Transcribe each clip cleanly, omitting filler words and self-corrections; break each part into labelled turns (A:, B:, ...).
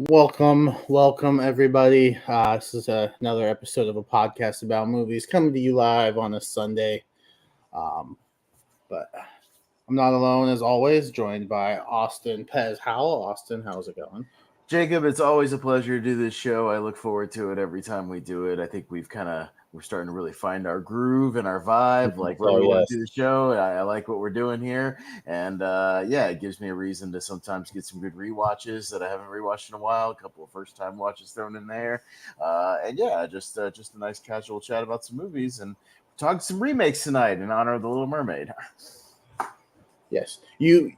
A: Welcome everybody. This is another episode of a podcast about movies coming to you live on a Sunday. But I'm not alone as always, joined by Austin Pez Howell. Austin, how's it going?
B: Jacob, it's always a pleasure to do this show. I look forward to it every time we do it. I think we're starting to really find our groove and our vibe, like where we
A: Oh
B: want
A: yes.
B: to do the show. I like what we're doing here, and yeah, it gives me a reason to sometimes get some good rewatches that I haven't rewatched in a while. A couple of first time watches thrown in there, and yeah, just a nice casual chat about some movies and talk some remakes tonight in honor of the Little Mermaid.
A: Yes. You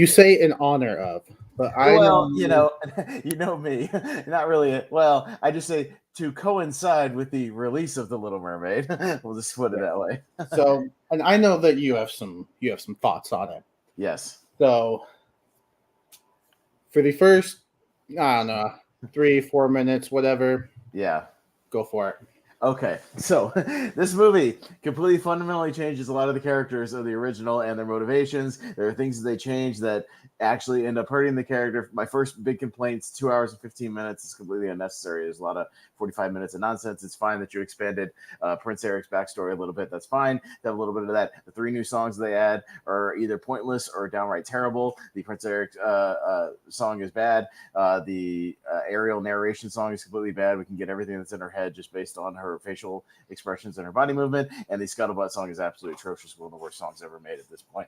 A: say in honor of, but I
B: Well,
A: know
B: you know me. Not really. Well, I just say to coincide with the release of the Little Mermaid. We'll just put it
A: yeah.
B: that way.
A: So and I know that you have some thoughts on it.
B: Yes.
A: So for the first, I don't know, 3-4 minutes, whatever,
B: Yeah.
A: go for it.
B: Okay, so this movie completely fundamentally changes a lot of the characters of the original and their motivations. There are things that they change that actually end up hurting the character. My first big complaints: 2 hours and 15 minutes is completely unnecessary. There's a lot of 45 minutes of nonsense. It's fine that you expanded Prince Eric's backstory a little bit. That's fine. They have a little bit of that. The three new songs they add are either pointless or downright terrible. The Prince Eric song is bad. The Ariel narration song is completely bad. We can get everything that's in her head just based on her facial expressions and her body movement. And the Scuttlebutt song is absolutely atrocious. One of the worst songs ever made at this point.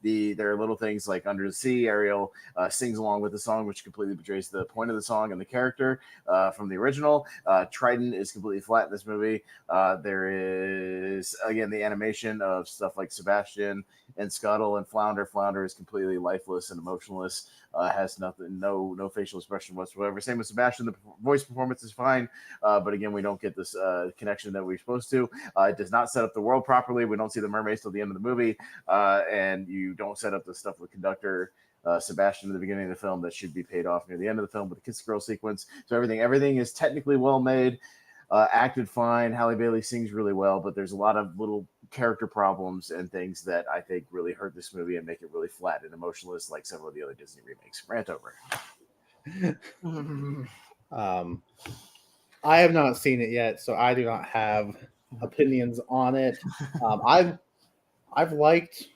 B: There are little things like Under the Sea. Ariel sings along with the song, which completely betrays the point of the song and the character from the original. Triton is completely flat in this movie. There is, again, the animation of stuff like Sebastian and Scuttle and Flounder. Flounder is completely lifeless and emotionless. Has nothing, no facial expression whatsoever. Same with Sebastian. The voice performance is fine, but again, we don't get this connection that we're supposed to. It does not set up the world properly. We don't see the mermaids till the end of the movie, and you don't set up the stuff with conductor Sebastian at the beginning of the film that should be paid off near the end of the film with the kiss girl sequence. So everything is technically well made, acted fine. Halle Bailey sings really well, but there's a lot of little character problems and things that I think really hurt this movie and make it really flat and emotionless, like several of the other Disney remakes. Rant over.
A: Um, I have not seen it yet, so I do not have opinions on it. I've liked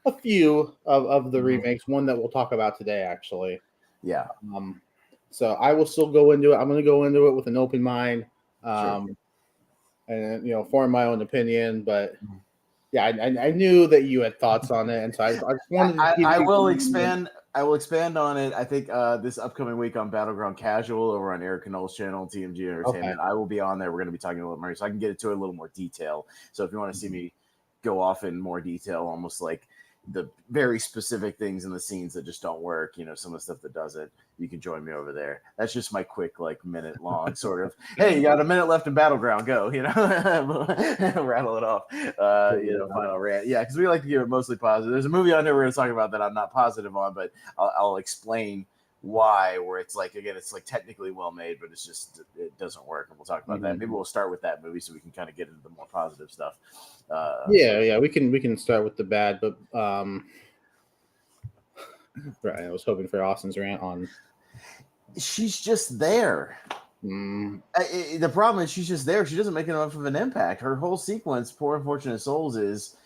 A: a few of the remakes. One that we'll talk about today, actually.
B: Yeah.
A: Um, so I will still go into it. I'm going to go into it with an open mind,
B: Sure.
A: and form my own opinion. But yeah, I knew that you had thoughts on it, and so I just wanted to give
B: I
A: you
B: will
A: some-
B: expand. I will expand on it. I think this upcoming week on Battleground Casual over on Eric Knoll's channel, TMG Entertainment.
A: Okay.
B: I will be on there. We're going to be talking a little more, so I can get into a little more detail. So if you want to see me go off in more detail, almost like the very specific things in the scenes that just don't work, some of the stuff that doesn't, you can join me over there. That's just my quick, like, minute long sort of, hey, you got a minute left in Battleground, go, rattle it off, final rant. Yeah, because we like to give it mostly positive. There's a movie on there we're going to talk about that I'm not positive on, but I'll explain why, where it's like, again, it's like technically well made, but it doesn't work, and we'll talk about that. Maybe we'll start with that movie so we can kind of get into the more positive stuff.
A: Yeah, we can start with the bad, but right, I was hoping for Austin's rant on.
B: She's just there. The problem is she's just there. She doesn't make enough of an impact. Her whole sequence, Poor Unfortunate Souls, is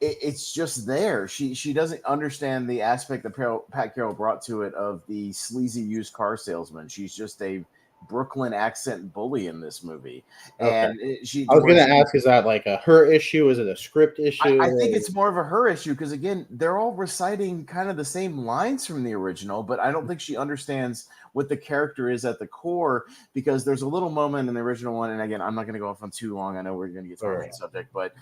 B: it's just there. She doesn't understand the aspect that Pat Carroll brought to it of the sleazy used car salesman. She's just a Brooklyn accent bully in this movie.
A: Okay.
B: And
A: I was going to ask, is that like a her issue? Is it a script issue?
B: I think it's more of a her issue because, again, they're all reciting kind of the same lines from the original, but I don't think she understands what the character is at the core, because there's a little moment in the original one, and again, I'm not going to go off on too long. I know we're going to get to the main subject, but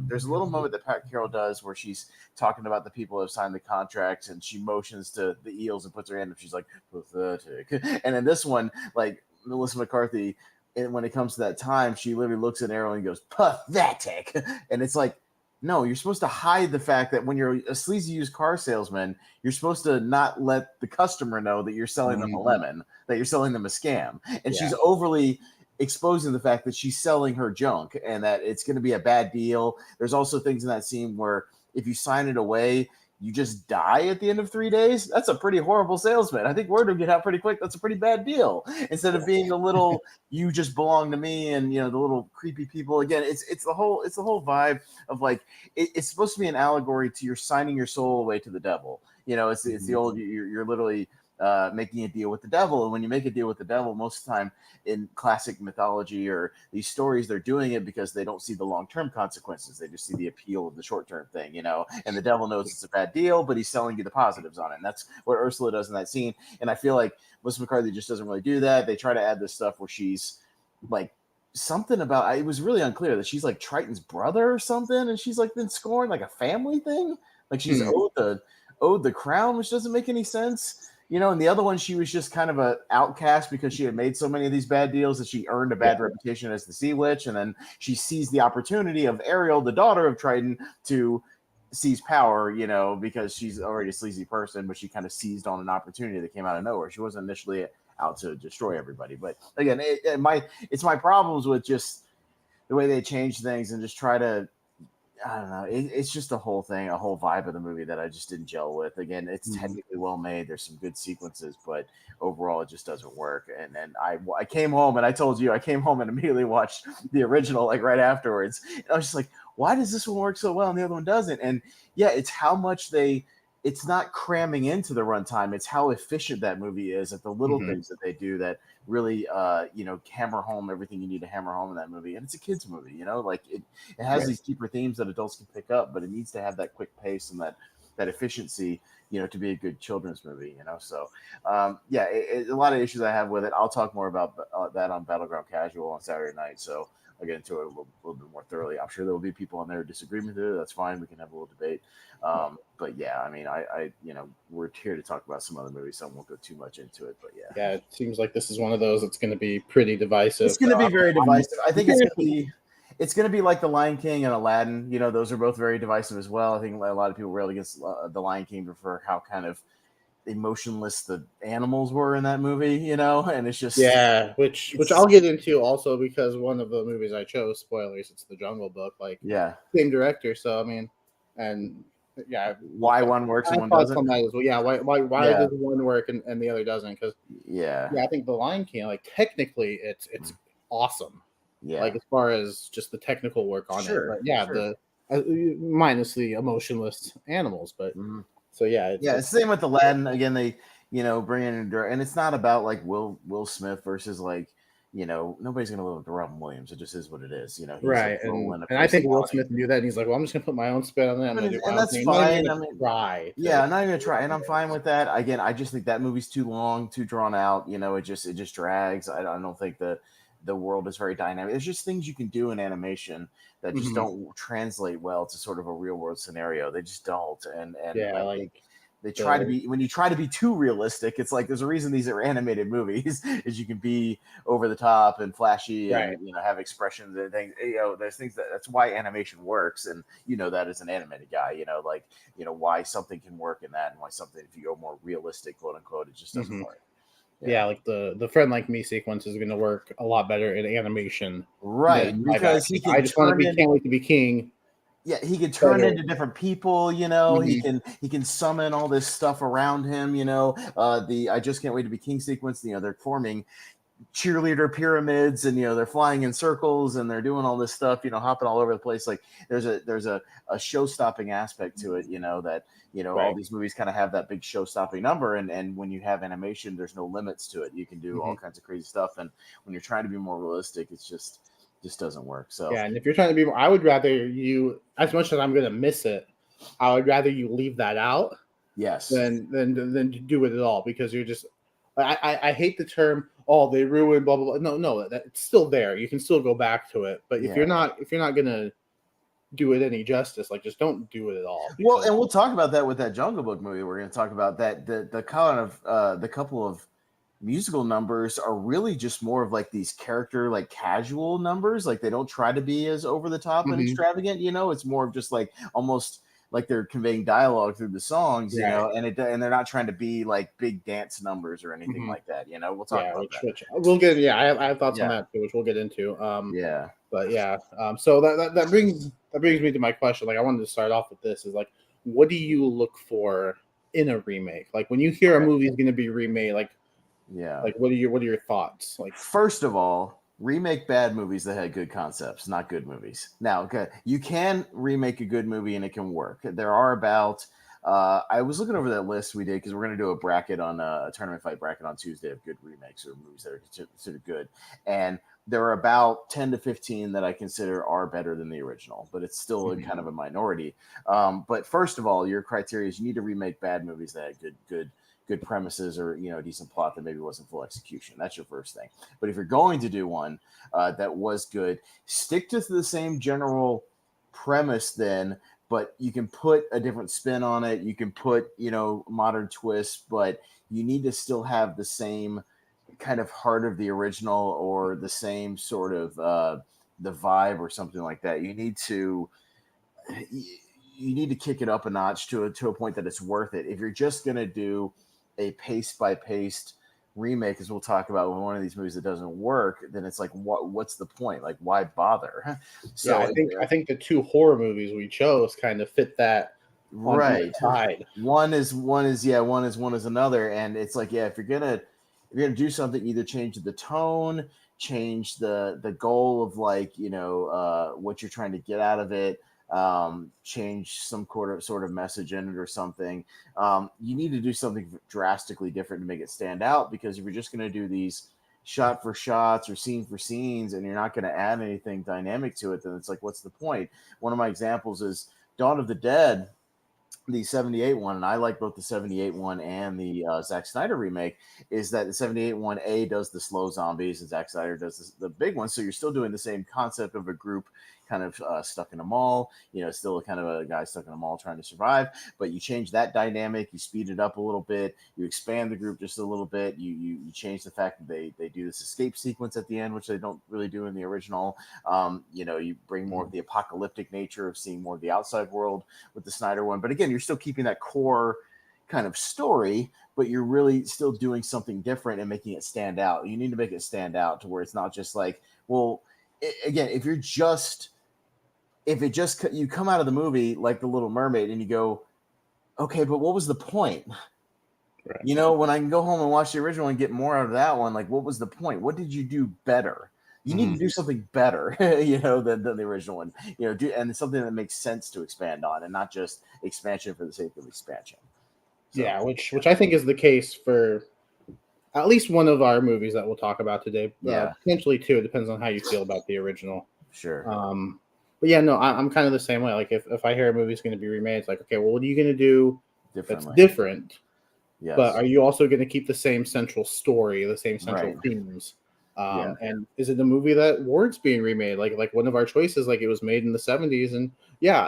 B: there's a little moment that Pat Carroll does where she's talking about the people who have signed the contracts, and she motions to the eels and puts her hand up. She's like, pathetic. And in this one, like Melissa McCarthy, and when it comes to that time, she literally looks at Arrow and goes, pathetic. And it's like, no, you're supposed to hide the fact that when you're a sleazy used car salesman, you're supposed to not let the customer know that you're selling them a lemon, that you're selling them a scam. And she's overly exposing the fact that she's selling her junk and that it's going to be a bad deal. There's also things in that scene where if you sign it away, you just die at the end of 3 days, that's a pretty horrible salesman. I think word would get out pretty quick. That's a pretty bad deal. Instead of being the little you just belong to me and the little creepy people. Again, it's the whole vibe of like it's supposed to be an allegory to you're signing your soul away to the devil. It's the old you're literally making a deal with the devil. And when you make a deal with the devil, most of the time in classic mythology or these stories, they're doing it because they don't see the long-term consequences. They just see the appeal of the short-term thing, and the devil knows it's a bad deal, but he's selling you the positives on it. And that's what Ursula does in that scene. And I feel like Melissa McCarthy just doesn't really do that. They try to add this stuff where she's like something about, it was really unclear that she's like Triton's brother or something. And she's like been scorned, like a family thing. Like she's owed the crown, which doesn't make any sense. And the other one, she was just kind of an outcast because she had made so many of these bad deals that she earned a bad reputation as the Sea Witch. And then she sees the opportunity of Ariel, the daughter of Triton, to seize power, because she's already a sleazy person, but she kind of seized on an opportunity that came out of nowhere. She wasn't initially out to destroy everybody. But again, it's my problems with just the way they change things and just try to, I don't know. It's just a whole thing, a whole vibe of the movie that I just didn't gel with. Again, it's technically well made. There's some good sequences, but overall, it just doesn't work. And I came home and I told you I came home and immediately watched the original like right afterwards. And I was just like, why does this one work so well and the other one doesn't? And yeah, it's how much it's not cramming into the runtime. It's how efficient that movie is at the little things that they do that really, hammer home everything you need to hammer home in that movie. And it's a kid's movie, like it has these deeper themes that adults can pick up, but it needs to have that quick pace and that efficiency, to be a good children's movie, So, a lot of issues I have with it. I'll talk more about that on Battleground Casual on Saturday night. So I'll get into it a little bit more thoroughly. I'm sure there will be people on there who disagree with it. That's fine. We can have a little debate. But yeah, I mean, I we're here to talk about some other movies, so I won't go too much into it. But yeah,
A: it seems like this is one of those that's going to be pretty divisive.
B: It's going to be very divisive. I think it's going to be like The Lion King and Aladdin. Those are both very divisive as well. I think a lot of people railed against The Lion King for how kind of emotionless the animals were in that movie, and it's just
A: which I'll get into also because one of the movies I chose, spoilers, it's The Jungle Book, same director. So I mean, and
B: why one works and one doesn't.
A: On that as well. Yeah, why does one work and the other doesn't? Because I think The Lion King, technically, it's awesome. Yeah, as far as just the technical work on it. But the minus the emotionless animals, but. So
B: it's same with Aladdin. Again, they bring in and it's not about like Will Smith versus nobody's gonna live with Robin Williams. It just is what it is. He's
A: right. And I think Will Smith knew that, and he's like, "Well, I'm just gonna put my own spin on that."
B: And that's fine. I'm not gonna try, and I'm fine with that. Again, I just think that movie's too long, too drawn out. It just drags. I don't think the world is very dynamic. There's just things you can do in animation that just don't translate well to sort of a real world scenario. They just don't. And they try to be, when you try to be too realistic, it's like there's a reason these are animated movies is you can be over the top and flashy and have expressions and things. There's things that's why animation works, and that as an animated guy, why something can work in that and why something, if you go more realistic, quote unquote, it just doesn't work.
A: Yeah, like the friend like me sequence is going to work a lot better in animation,
B: right? Because
A: I just want to be can't wait to be king.
B: Yeah, he can turn into different people. He can summon all this stuff around him. The I just can't wait to be king sequence. They're forming cheerleader pyramids and they're flying in circles and they're doing all this stuff, hopping all over the place. Like there's a show-stopping aspect to it, that all these movies kind of have that big show-stopping number, and when you have animation, there's no limits to it. You can do all kinds of crazy stuff, and when you're trying to be more realistic, it's just doesn't work. So
A: and if you're trying to be more, I would rather you, as much as I'm going to miss it, I would rather you leave that out than do it at all, because you're just I hate the term, they ruined blah blah blah. No, it's still there. You can still go back to it. But if you're not gonna do it any justice, just don't do it at all.
B: Well, and we'll talk about that with that Jungle Book movie. We're gonna talk about that. The kind of the couple of musical numbers are really just more of these character casual numbers. They don't try to be as over the top and extravagant. It's more of just almost like they're conveying dialogue through the songs, and they're not trying to be big dance numbers or anything like that. We'll talk about that.
A: Which we'll get. I have thoughts on that too, which we'll get into. So that brings me to my question. I wanted to start off with this is what do you look for in a remake? Like when you hear a
B: Okay.
A: movie is going to be remade,
B: Yeah.
A: like what are your thoughts? Like,
B: First of all, remake bad movies that had good concepts, not good movies. Now, okay, you can remake a good movie and it can work. There are about I was looking over that list we did because we're going to do a bracket on a tournament fight bracket on Tuesday of good remakes or movies that are considered good, and there are about 10 to 15 that I consider are better than the original, but it's still a kind of a minority. But first of all, your criteria is you need to remake bad movies that had good premises or a decent plot that maybe wasn't full execution. That's your first thing. But if you're going to do one that was good, stick to the same general premise then, but you can put a different spin on it. You can put modern twists, but you need to still have the same kind of heart of the original or the same sort of the vibe or something like that. You need to kick it up a notch to a point that it's worth it. If you're just gonna do a pace by pace remake, as we'll talk about when one of these movies that doesn't work, then it's like what's the point? Like why bother?
A: yeah,
B: So
A: I think the two horror movies we chose kind of fit that on each
B: right,
A: side.
B: one is another, and it's like if you're gonna do something, either change the tone, change the goal of what you're trying to get out of it, change some sort of message in it or something. You need to do something drastically different to make it stand out, because if you're just gonna do these shot for shots or scene for scenes and you're not going to add anything dynamic to it, then it's like what's the point? One of my examples is Dawn of the Dead, the 78 one, and I like both the 78 one and the Zack Snyder remake, is that the 78 one does the slow zombies and Zack Snyder does the big one. So you're still doing the same concept of a group kind of stuck in a mall, still kind of a guy stuck in a mall trying to survive, but you change that dynamic, you speed it up a little bit, you expand the group just a little bit, you change the fact that they do this escape sequence at the end, which they don't really do in the original. You bring more of the apocalyptic nature of seeing more of the outside world with the Snyder one. But again, you're still keeping that core kind of story, but you're really still doing something different and making it stand out. You need to make it stand out to where it's not just like, well, again, if you come out of the movie like The Little Mermaid and you go, okay, but what was the point?
A: Right.
B: When I can go home and watch the original and get more out of that one, like what was the point? What did you do better? You need to do something better, than the original one. And something that makes sense to expand on, and not just expansion for the sake of expansion. So
A: Yeah, which I think is the case for at least one of our movies that we'll talk about today.
B: yeah,
A: Potentially two. It depends on how you feel about the original.
B: sure,
A: But yeah, no, I'm kind of the same way. Like if I hear a movie's going to be remade, it's like, okay, well, what are you going to do that's
B: differently.
A: different? But
B: Yes,
A: are you also going to keep the same central story, the same central
B: right.
A: themes?
B: Yeah,
A: And is it a movie that warrants being remade? Like one of our choices, like it was made in the '70s, and yeah,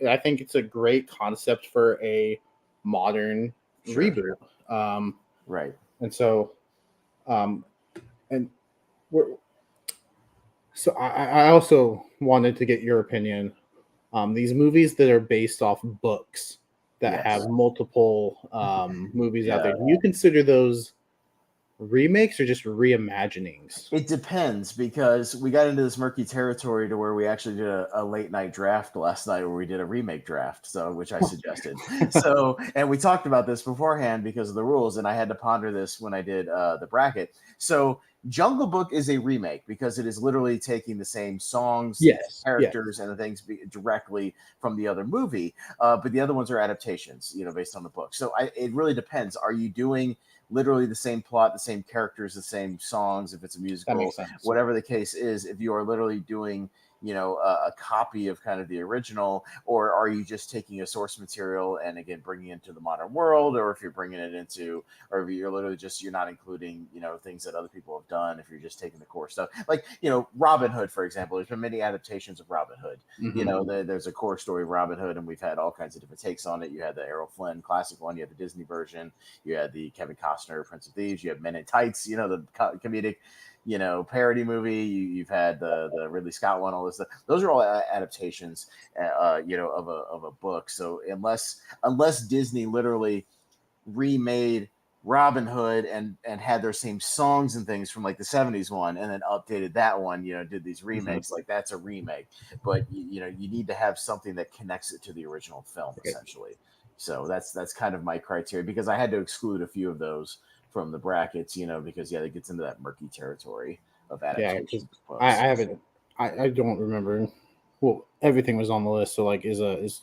A: I think it's a great concept for a modern
B: sure,
A: reboot.
B: right.
A: And so, um, and we're, so I also wanted to get your opinion. These movies that are based off books that
B: Yes,
A: have multiple movies out
B: yeah.
A: there, do you consider those remakes or just reimaginings?
B: It depends, because we got into this murky territory to where we actually did a late night draft last night where we did a remake draft, so which I suggested. So, and we talked about this beforehand because of the rules, and I had to ponder this when I did the bracket. So, Jungle Book is a remake because it is literally taking the same songs,
A: Yes, yes,
B: characters, and the things directly from the other movie, but the other ones are adaptations, based on the book. So, it really depends. Are you doing literally the same plot, the same characters, the same songs, if it's a
A: that
B: musical,
A: makes sense.
B: whatever the case is, if you are literally doing, a copy of kind of the original, or are you just taking a source material and again bringing it into the modern world, or if you're bringing it into, or if you're literally just, you're not including, things that other people have done, if you're just taking the core stuff, like, Robin Hood, for example, there's been many adaptations of Robin Hood. There's a core story of Robin Hood, and we've had all kinds of different takes on it. You had the Errol Flynn classic one, you had the Disney version, you had the Kevin Costner Prince of Thieves, you have Men in Tights, the comedic, parody movie. You've had the Ridley Scott one, all this stuff. Those are all adaptations, of a book. So unless Disney literally remade Robin Hood and had their same songs and things from like the 70s one and then updated that one, did these remakes. Like that's a remake. But you need to have something that connects it to the original film essentially. So that's kind of my criteria, because I had to exclude a few of those from the brackets, because it gets into that murky territory of
A: Yeah,
B: adaptations.
A: I haven't. I don't remember. Well, everything was on the list. So like, is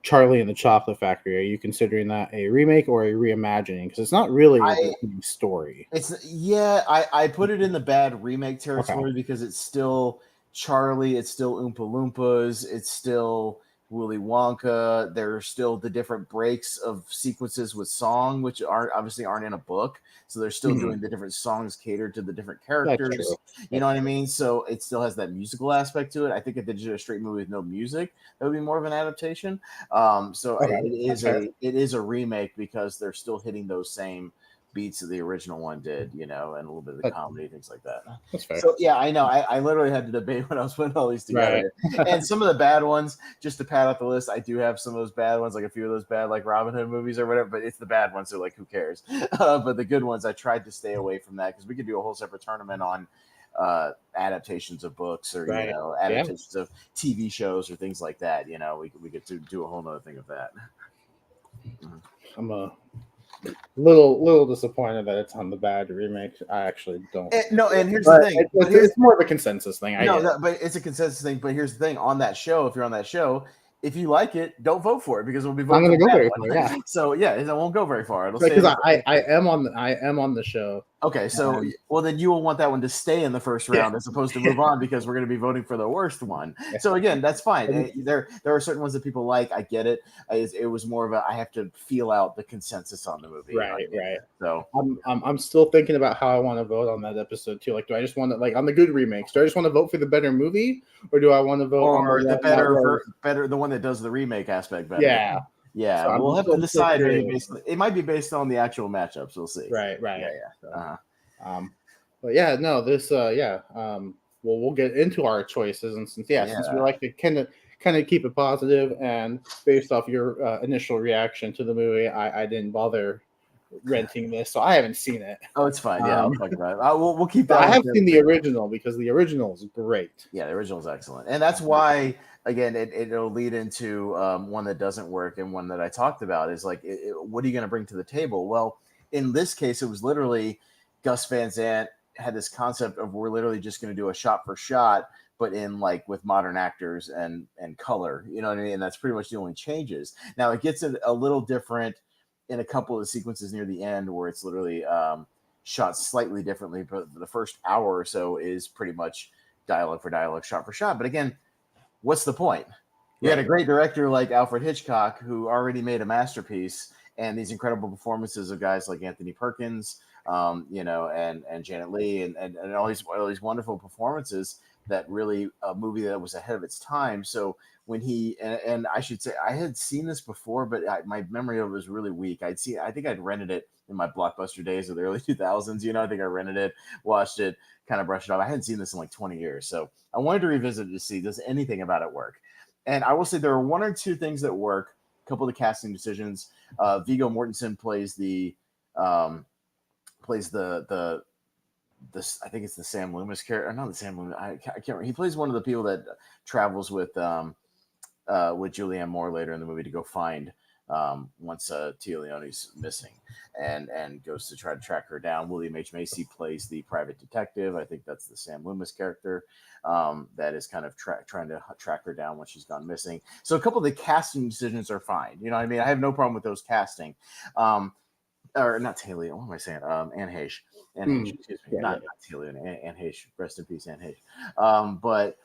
A: Charlie and the Chocolate Factory? Are you considering that a remake or a reimagining? Because it's not really the same story.
B: I put it in the bad remake territory because it's still Charlie, it's still Oompa Loompas, it's still Willy Wonka. There are still the different breaks of sequences with song, which aren't in a book. So they're still doing the different songs catered to the different characters. You know what I mean? So it still has that musical aspect to it. I think if they did a straight movie with no music, that would be more of an adaptation. It is a remake because they're still hitting those same beats that the original one did, and a little bit of the comedy, things like that.
A: That's fair.
B: So yeah, I know. I literally had to debate when I was putting all these together. And some of the bad ones, just to pad out the list, I do have some of those bad ones, like a few of those bad like Robin Hood movies or whatever, but it's the bad ones, so like who cares? But the good ones, I tried to stay away from that because we could do a whole separate tournament on adaptations of books or adaptations of TV shows or things like that. We could do a whole nother thing of that.
A: I'm a little disappointed that it's on the bad remake. I actually don't.
B: And here's the thing.
A: It's more of a consensus thing.
B: But it's a consensus thing. But here's the thing: on that show, if you're on that show, if you like it, don't vote for it because we'll be voting.
A: I'm going to go very far. Yeah.
B: So it won't go very far. It'll
A: because I am on the show.
B: Okay, so well then you will want that one to stay in the first round as opposed to move on because we're going to be voting for the worst one. So again, that's fine. There are certain ones that people like. I get it. It was more of a I have to feel out the consensus on the movie.
A: Right.
B: So
A: I'm still thinking about how I want to vote on that episode too. Like, do I just want to like on the good remakes? Do I just want to vote for the better movie, or do I want to vote on
B: the better the one that does the remake aspect better?
A: Yeah.
B: Yeah, so we'll have to decide. It might be based on the actual matchups. We'll see.
A: Right.
B: Yeah.
A: But yeah, no, this well, we'll get into our choices, and since we like to kind of keep it positive, and based off your initial reaction to the movie, I didn't bother renting this, so I haven't seen it.
B: Oh, it's fine. Yeah, I'll talk about it. We'll keep that.
A: I have seen the original because the original is great.
B: Yeah, the original is excellent, and that's why. Again, it'll lead into one that doesn't work, and one that I talked about is like, what are you going to bring to the table? Well, in this case, it was literally Gus Van Sant had this concept of we're literally just going to do a shot for shot, but in like with modern actors and color, you know what I mean? And that's pretty much the only changes. Now it gets a little different in a couple of the sequences near the end where it's literally shot slightly differently, but the first hour or so is pretty much dialogue for dialogue, shot for shot. But again, what's the point? You had a great director like Alfred Hitchcock who already made a masterpiece, and these incredible performances of guys like Anthony Perkins, and Janet Leigh, and all these wonderful performances that really a movie that was ahead of its time. So when he and I should say I had seen this before, but my memory of it was really weak. I think I'd rented it in my Blockbuster days of the early 2000s. I think I rented it, watched it, kind of brushed it off. I hadn't seen this in like 20 years. So I wanted to revisit it to see does anything about it work. And I will say there are one or two things that work. A couple of the casting decisions. Viggo Mortensen plays this. I think it's the Sam Loomis character. Not the Sam Loomis. I can't remember. He plays one of the people that travels with Julianne Moore later in the movie to go find once Tia Leone's missing and goes to try to track her down. William H. Macy plays the private detective. I think that's the Sam Loomis character that is kind of trying to track her down when she's gone missing. So a couple of the casting decisions are fine. You know what I mean? I have no problem with those casting. Or not Taylor. What am I saying? Anne Heche. Excuse me. Not Taylor. Anne Heche. Rest in peace, Anne Heche. But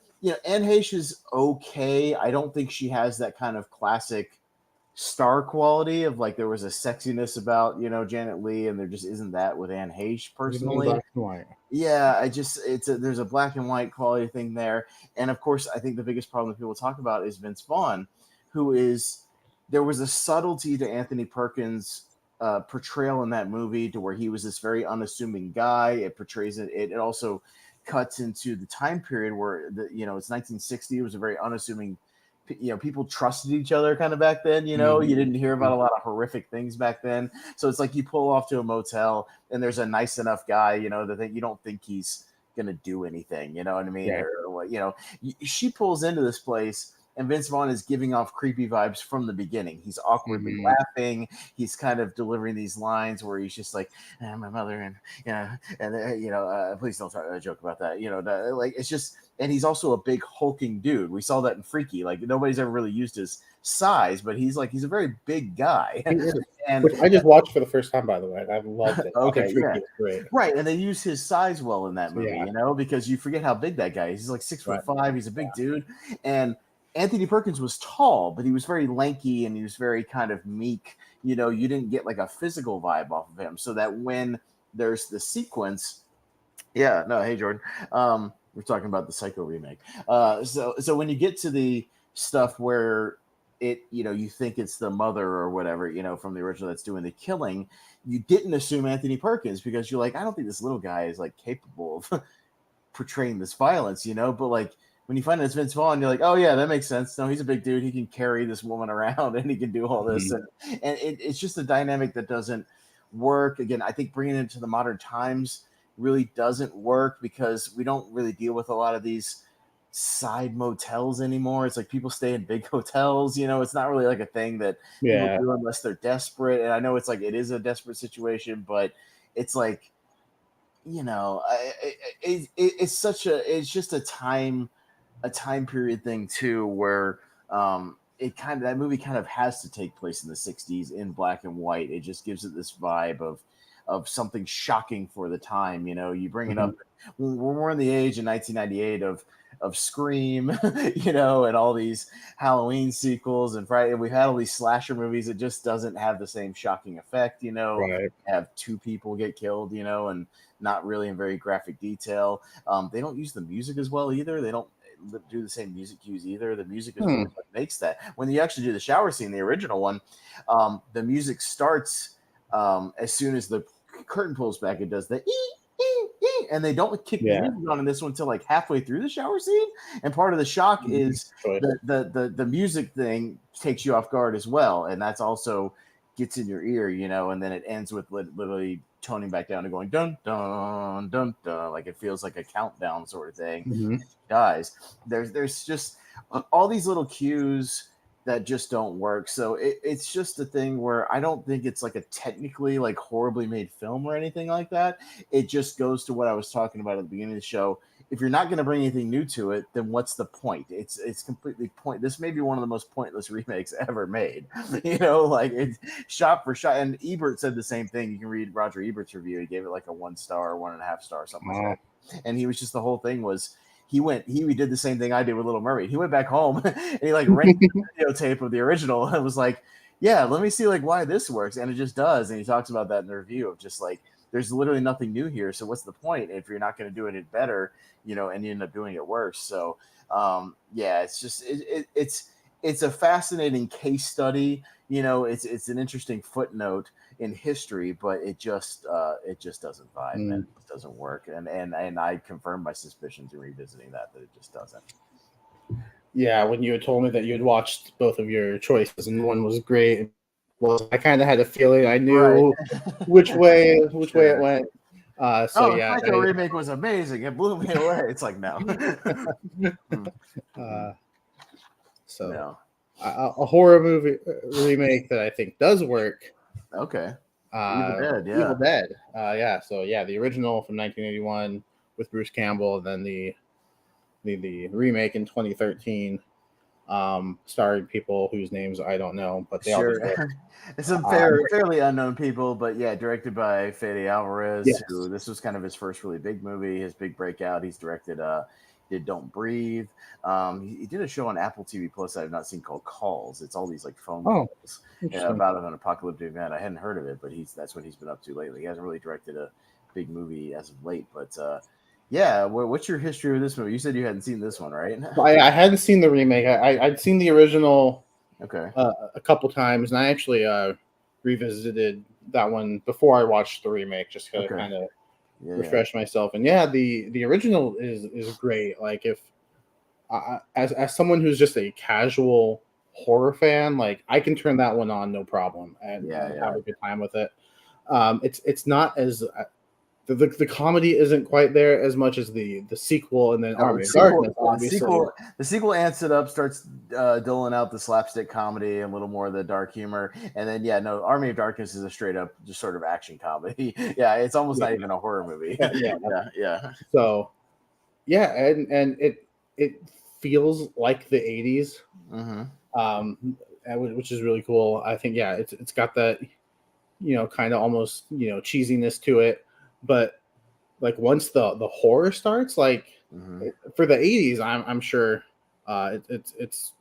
B: Anne Heche is okay. I don't think she has that kind of classic star quality of like there was a sexiness about Janet Leigh, and there just isn't that with Anne Heche personally.
A: Black and white.
B: Yeah, there's a black and white quality thing there, and of course I think the biggest problem that people talk about is Vince Vaughn, there was a subtlety to Anthony Perkins' portrayal in that movie to where he was this very unassuming guy. It portrays it. It also cuts into the time period where it's 1960. It was a very unassuming people trusted each other kind of back then. You didn't hear about a lot of horrific things back then. So it's like you pull off to a motel and there's a nice enough guy, that you don't think he's gonna do anything. You know what I mean?
A: Yeah.
B: Or what? She pulls into this place. And Vince Vaughn is giving off creepy vibes from the beginning. He's awkwardly laughing. He's kind of delivering these lines where he's just like, my mother, and please don't joke about that. Like it's just, and he's also a big hulking dude. We saw that in Freaky. Like nobody's ever really used his size, but he's a very big guy. And
A: which I just watched for the first time, by the way. And I loved it.
B: Okay, yeah,
A: it's great.
B: Right, and they use his size well in that movie, because you forget how big that guy is. He's like 6'5". He's a big dude, and Anthony Perkins was tall, but he was very lanky and he was very kind of meek. You didn't get like a physical vibe off of him. So that when there's the sequence, hey Jordan, we're talking about the Psycho remake. So when you get to the stuff where you think it's the mother or whatever, from the original that's doing the killing, you didn't assume Anthony Perkins because you're like, I don't think this little guy is like capable of portraying this violence, but like, when you find out it's Vince Vaughn, you're like, oh yeah, that makes sense. No, he's a big dude. He can carry this woman around and he can do all this. And it's just a dynamic that doesn't work. Again, I think bringing it into the modern times really doesn't work because we don't really deal with a lot of these side motels anymore. It's like people stay in big hotels. It's not really like a thing that people do unless they're desperate. And I know it's like it is a desperate situation, but it's like, it's just a time period thing too, where that movie kind of has to take place in the 60s in black and white. It just gives it this vibe of something shocking for the time. You bring it up when we're in the age in 1998 of Scream, and all these Halloween sequels and Friday. We've had all these slasher movies. It just doesn't have the same shocking effect. Have two people get killed, and not really in very graphic detail. They don't use the music as well either. They don't do the same music cues either. The music is really what makes that. When you actually do the shower scene, the original one, the music starts as soon as the curtain pulls back. It does the and they don't kick the music on in this one until like halfway through the shower scene. And part of the shock is the music thing takes you off guard as well, and that's also gets in your ear, and then it ends with literally toning back down and going dun dun dun dun, like it feels like a countdown sort of thing. Dies. There's just all these little cues that just don't work. So it's just a thing where I don't think it's like a technically like horribly made film or anything like that. It just goes to what I was talking about at the beginning of the show. If you're not going to bring anything new to it, then what's the point? It's completely point. This may be one of the most pointless remakes ever made. Like it's shot for shot. And Ebert said the same thing. You can read Roger Ebert's review. He gave it like a 1 star, 1.5 star, something like that. And he was just, the whole thing was he did the same thing I did with Little Mermaid. He went back home and he like rented the videotape of the original and was like, yeah, let me see like why this works. And it just does. And he talks about that in the review of just like, there's literally nothing new here. So what's the point if you're not going to do it better, and you end up doing it worse. So it's just, it's a fascinating case study. It's an interesting footnote in history, but it just doesn't vibe and it doesn't work. And I confirmed my suspicions in revisiting that it just doesn't.
A: Yeah, when you had told me that you had watched both of your choices and one was great, I kind of had a feeling I knew which way it went.
B: Psycho remake was amazing. It blew me away. It's like no.
A: A horror movie remake that I think does work.
B: Okay.
A: Evil Dead, yeah. Evil Dead. So the original from 1981 with Bruce Campbell, and then the remake in 2013, starring people whose names I don't know, but they all
B: it's some fairly unknown people, but directed by Fede Alvarez, who this was kind of his first really big movie, his big breakout. He's directed did Don't Breathe. He did a show on Apple TV Plus I have not seen called Calls. It's all these like phone calls about an apocalyptic event. I hadn't heard of it, but that's what he's been up to lately. He hasn't really directed a big movie as of late, but what's your history with this movie? You said you hadn't seen this one, right?
A: I hadn't seen the remake. I'd seen the original a couple times, and I actually revisited that one before I watched the remake just to kind of refresh myself. And the original is great. Like if as someone who's just a casual horror fan, like I can turn that one on no problem and have a good time with it. It's not as the comedy isn't quite there as much as the sequel and then
B: No,
A: Army of Darkness, obviously.
B: the sequel amps it up, starts doling out the slapstick comedy and a little more of the dark humor, and then Army of Darkness is a straight up just sort of action comedy. Yeah, it's almost not even a horror movie.
A: Yeah.
B: yeah.
A: So yeah, and it feels like the 80s, which is really cool. I think it's got that kind of almost cheesiness to it, but like once the horror starts, like for the 80s, I'm sure it's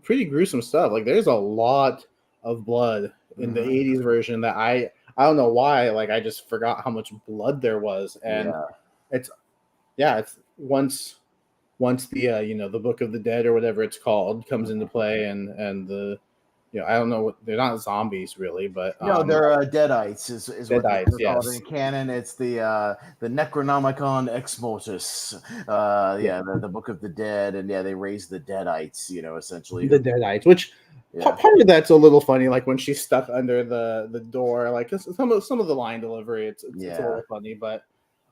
A: pretty gruesome stuff. Like there's a lot of blood in the 80s version that I don't know why, like I just forgot how much blood there was. And it's once the the Book of the Dead or whatever it's called comes into play, and the I don't know what, they're not zombies really, but
B: no, they're Deadites is what they're
A: Deadites,
B: called
A: yes.
B: in canon. It's the Necronomicon Ex Mortis, the Book of the Dead, and they raise the Deadites, essentially.
A: The Deadites, which part of that's a little funny, like when she's stuck under the door, like some of the line delivery, it's a little funny, but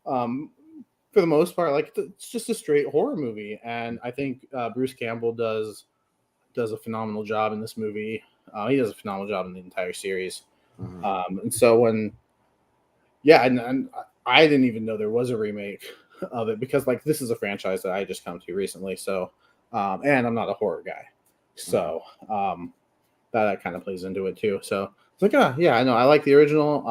A: for the most part, like it's just a straight horror movie, and I think Bruce Campbell does a phenomenal job in this movie. He does a phenomenal job in the entire series. And so when, and I didn't even know there was a remake of it, because like this is a franchise that I just come to recently. So, and I'm not a horror guy, so that kind of plays into it too. So it's like, I know I like the original.